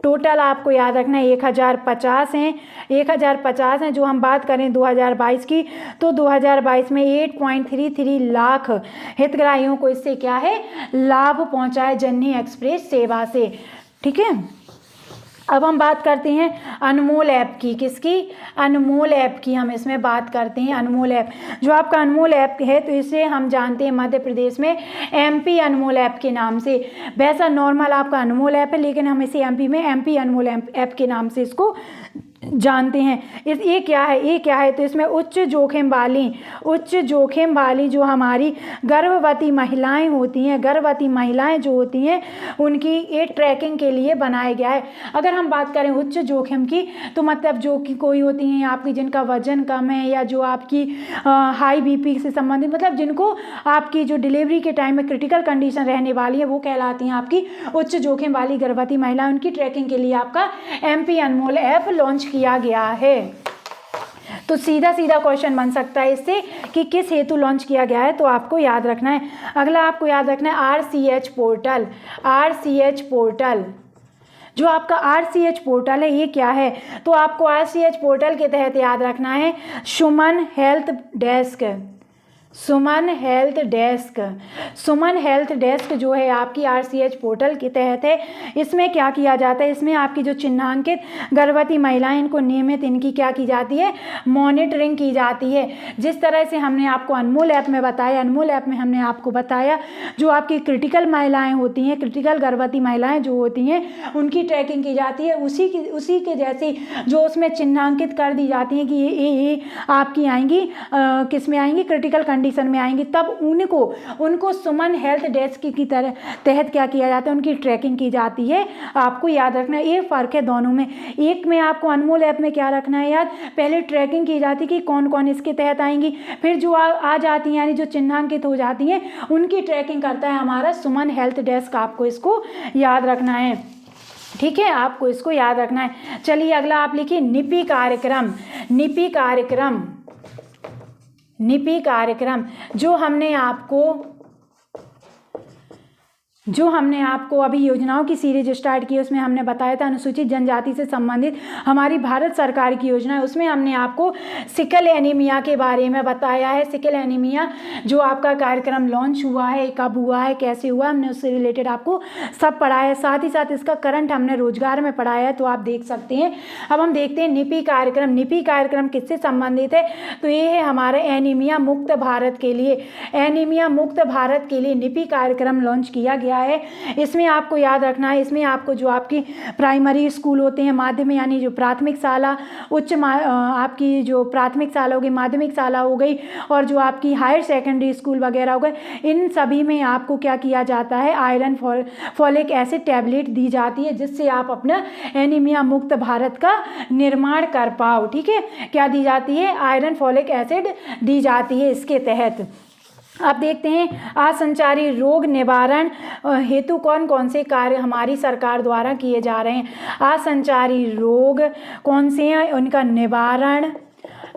टोटल आपको याद रखना है 1050 हैं, 1050 हैं। जो हम बात करें 2022 की तो 2022 में 8.33 लाख हितग्राहियों को इससे क्या है लाभ पहुंचा है जननी एक्सप्रेस सेवा से, ठीक है। अब हम बात करते हैं अनमोल ऐप की, किसकी, अनमोल ऐप की हम इसमें बात करते हैं। अनमोल ऐप जो आपका अनमोल ऐप है तो इसे हम जानते हैं मध्य प्रदेश में MP अनमोल ऐप के नाम से। वैसा नॉर्मल आपका अनमोल ऐप है लेकिन हम इसे MP में MP अनमोल ऐप के नाम से इसको जानते हैं। ये क्या है तो इसमें उच्च जोखिम वाली जो हमारी गर्भवती महिलाएं होती हैं, गर्भवती महिलाएं जो होती हैं उनकी ये ट्रैकिंग के लिए बनाया गया है। अगर हम बात करें उच्च जोखिम की तो मतलब जो कि कोई होती हैं आपकी जिनका वजन कम है या जो आपकी हाई BP से संबंधित, मतलब जिनको आपकी जो डिलीवरी के टाइम में क्रिटिकल कंडीशन रहने वाली है वो कहलाती हैं आपकी उच्च जोखिम वाली गर्भवती महिलाएं। उनकी ट्रैकिंग के लिए आपका MP अनमोल ऐप लॉन्च किया गया है। तो तो सीधा सीधा क्वेश्चन बन सकता है इससे कि किस हेतु लॉन्च किया गया है, तो आपको याद रखना है। अगला आपको याद रखना है RCH पोर्टल। RCH पोर्टल, जो आपका RCH पोर्टल है ये क्या है, तो आपको RCH पोर्टल के तहत याद रखना है सुमन हेल्थ डेस्क। सुमन हेल्थ डेस्क, सुमन हेल्थ डेस्क जो है आपकी RCH पोर्टल के तहत है। इसमें क्या किया जाता है, इसमें आपकी जो चिन्हांकित गर्भवती महिलाएं इनको नियमित इनकी क्या की जाती है, मॉनिटरिंग की जाती है। जिस तरह से हमने आपको अनमोल ऐप में बताया, अनमोल ऐप में हमने आपको बताया जो आपकी क्रिटिकल महिलाएं होती हैं, क्रिटिकल गर्भवती महिलाएं जो होती हैं उनकी ट्रैकिंग की जाती है, उसी के जैसी जो उसमें चिन्हांकित कर दी जाती हैं कि ये आपकी आएंगी किस में आएंगी, क्रिटिकल कंडीशन में आएंगी, तब उनको सुमन हेल्थ डेस्क की तरह तहत क्या किया जाता है, उनकी ट्रैकिंग की जाती है। आपको याद रखना है ये फ़र्क है दोनों में। एक में आपको अनमोल ऐप में क्या रखना है याद, पहले ट्रैकिंग की जाती कि कौन कौन इसके तहत आएंगी, फिर जो आ जाती हैं यानी जो चिन्हांकित हो जाती हैं उनकी ट्रैकिंग करता है हमारा सुमन हेल्थ डेस्क। आपको इसको याद रखना है, ठीक है, आपको इसको याद रखना है। चलिए अगला आप लिखिए निपी कार्यक्रम। निपी कार्यक्रम, निपी कार्यक्रम जो हमने आपको अभी योजनाओं की सीरीज स्टार्ट की, उसमें हमने बताया था अनुसूचित जनजाति से संबंधित हमारी भारत सरकार की योजना है, उसमें हमने आपको सिकल एनीमिया के बारे में बताया है। सिकल एनीमिया जो आपका कार्यक्रम लॉन्च हुआ है, कब हुआ है, कैसे हुआ, हमने उससे रिलेटेड आपको सब पढ़ाया है, साथ ही साथ इसका करंट हमने रोजगार में पढ़ाया है, तो आप देख सकते हैं। अब हम देखते हैं निपी कार्यक्रम। निपी कार्यक्रम किससे संबंधित है, तो ये है हमारे एनीमिया मुक्त भारत के लिए, एनीमिया मुक्त भारत के लिए निपी कार्यक्रम लॉन्च किया गया है। इसमें आपको याद रखना है, इसमें आपको जो आपकी प्राइमरी स्कूल होते हैं, माध्यमिक यानी जो प्राथमिक शाला, आपकी जो प्राथमिक शाला हो गई, माध्यमिक शाला हो गई, और जो आपकी हायर सेकेंडरी स्कूल वगैरह हो गए, इन सभी में आपको क्या किया जाता है, आयरन फॉलिक एसिड टैबलेट दी जाती है, जिससे आप अपना एनीमिया मुक्त भारत का निर्माण कर पाओ। ठीक है, क्या दी जाती है, आयरन फॉलिक एसिड दी जाती है इसके तहत। आप देखते हैं असंचारी रोग निवारण हेतु कौन कौन से कार्य हमारी सरकार द्वारा किए जा रहे हैं। असंचारी रोग कौन से हैं, उनका निवारण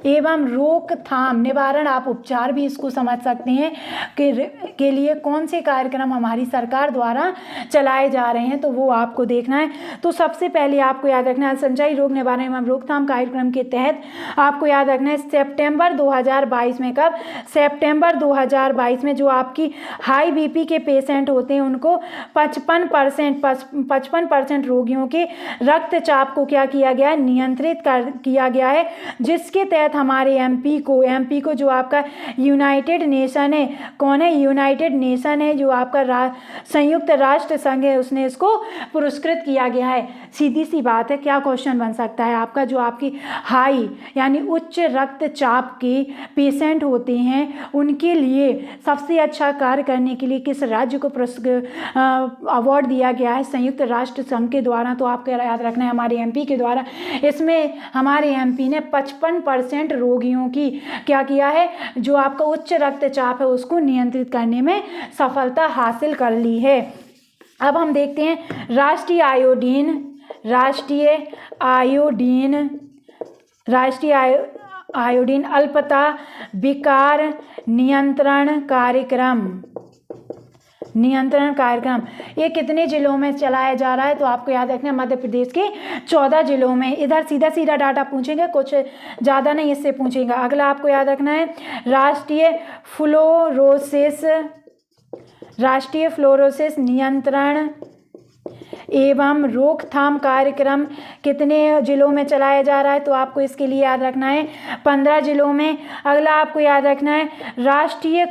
एवं रोकथाम, निवारण आप उपचार भी इसको समझ सकते हैं के लिए कौन से कार्यक्रम हमारी सरकार द्वारा चलाए जा रहे हैं, तो वो आपको देखना है। तो सबसे पहले आपको याद रखना है संचारी रोग निवारण एवं रोकथाम कार्यक्रम के तहत आपको याद रखना है सितंबर 2022 में, कब, सितंबर 2022 में जो आपकी हाई बीपी के पेशेंट होते हैं उनको 55% रोगियों के रक्तचाप को क्या किया गया है, नियंत्रित किया गया है, जिसके तहत हमारे एमपी को जो आपका यूनाइटेड नेशन है, कौन है, यूनाइटेड नेशन है जो आपका संयुक्त राष्ट्र संघ है, उसने इसको पुरस्कृत किया गया है। सीधी सी बात है, क्या क्वेश्चन बन सकता है आपका, जो आपकी हाई यानी उच्च रक्तचाप के पेशेंट होते हैं उनके लिए सबसे अच्छा कार्य करने के लिए किस राज्य को अवार्ड दिया गया है, संयुक्त राष्ट्र संघ के द्वारा। तो आपको याद रखना है हमारे एमपी के द्वारा। इसमें हमारे एमपी ने 55% रोगियों की क्या किया है, जो आपका उच्च रक्तचाप है उसको नियंत्रित करने में सफलता हासिल कर ली है। अब हम देखते हैं राष्ट्रीय आयोडीन अल्पता विकार नियंत्रण कार्यक्रम ये कितने जिलों में चलाया जा रहा है, तो आपको याद रखना है मध्य प्रदेश के 14 जिलों में। इधर सीधा सीधा डाटा पूछेंगे, कुछ ज़्यादा नहीं इससे पूछेगा। अगला आपको याद रखना है राष्ट्रीय फ्लोरोसिस नियंत्रण एवं रोकथाम कार्यक्रम कितने जिलों में चलाया जा रहा है, तो आपको इसके लिए याद रखना है 15 जिलों में। अगला आपको याद रखना है राष्ट्रीय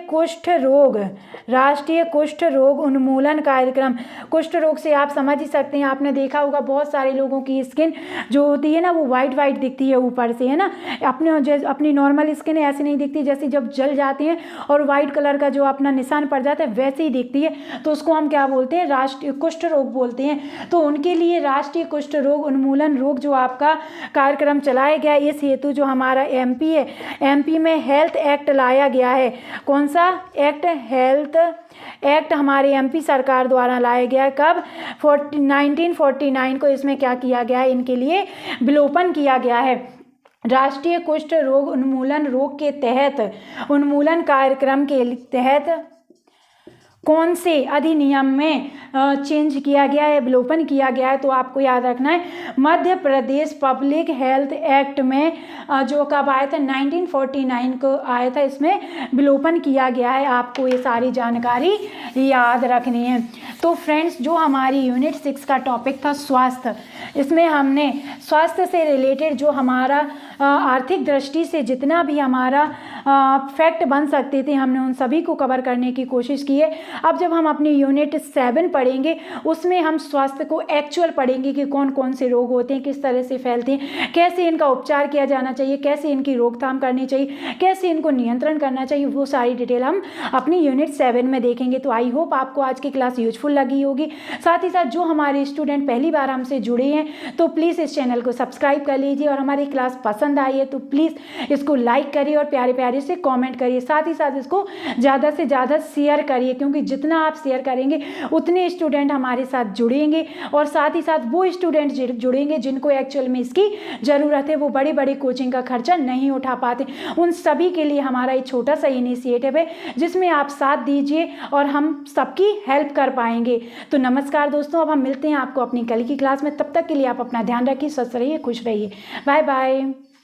कुष्ठ रोग उन्मूलन कार्यक्रम। कुष्ठ रोग से आप समझ ही सकते हैं, आपने देखा होगा बहुत सारे लोगों की स्किन जो होती है ना वो वाइट दिखती है ऊपर से, है ना, अपनी नॉर्मल स्किन ऐसी नहीं दिखती, जैसे जब जल जाती है और वाइट कलर का जो अपना निशान पड़ जाता है वैसे ही दिखती है, तो उसको हम क्या बोलते हैं, राष्ट्रीय कुष्ठ रोग बोलते हैं। तो उनके लिए राष्ट्रीय कुष्ठ रोग उन्मूलन रोग जो आपका कार्यक्रम चलाया गया, इस हेतु जो हमारा एमपी है, एमपी में हेल्थ एक्ट लाया गया है। कौन सा एक्ट, हेल्थ एक्ट हमारे एमपी सरकार द्वारा लाया गया है। कब, 1949 को इसमें क्या किया गया है, इनके लिए विलोपन किया गया है। राष्ट्रीय कुष्ठ रोग उन्मूलन रोग के तहत उन्मूलन कार्यक्रम के तहत कौन से अधिनियम में चेंज किया गया है, विलोपन किया गया है? तो आपको याद रखना है Madhya Pradesh public health act में जो कब आया था 1949 को आया था, इसमें विलोपन किया गया है। आपको ये सारी जानकारी याद रखनी है। तो फ्रेंड्स, जो हमारी यूनिट 6 का टॉपिक था स्वास्थ्य, इसमें हमने स्वास्थ्य से रिलेटेड जो हमारा आर्थिक दृष्टि से जितना भी हमारा फैक्ट बन सकते थे, हमने उन सभी को कवर करने की कोशिश की है। अब जब हम अपनी यूनिट 7 पढ़ेंगे, उसमें हम स्वास्थ्य को एक्चुअल पढ़ेंगे कि कौन कौन से रोग होते हैं, किस तरह से फैलते हैं, कैसे इनका उपचार किया जाना चाहिए, कैसे इनकी रोकथाम करनी चाहिए, कैसे इनको नियंत्रण करना चाहिए, वो सारी डिटेल हम अपनी यूनिट 7 में देखेंगे। तो आई होप आपको आज की क्लास यूजफुल लगी होगी। साथ ही साथ जो हमारे स्टूडेंट पहली बार हमसे जुड़े हैं, तो प्लीज़ इस चैनल को सब्सक्राइब कर लीजिए, और हमारी क्लास पसंद आई है तो प्लीज़ इसको लाइक करिए और प्यारे प्यारे से कमेंट करिए। साथ ही साथ इसको ज़्यादा से ज़्यादा शेयर करिए, क्योंकि जितना आप शेयर करेंगे उतने स्टूडेंट हमारे साथ जुड़ेंगे, और साथ ही साथ वो स्टूडेंट जुड़ेंगे जिनको एक्चुअल में इसकी ज़रूरत है, वो बड़े बड़े कोचिंग का खर्चा नहीं उठा पाते। उन सभी के लिए हमारा एक छोटा सा इनिशिएटिव है, जिसमें आप साथ दीजिए और हम सबकी हेल्प कर पाएंगे। तो नमस्कार दोस्तों, अब हम मिलते हैं आपको अपनी कल की क्लास में। तब तक के लिए आप अपना ध्यान रखिए, स्वस्थ रहिए, खुश रहिए। Bye bye.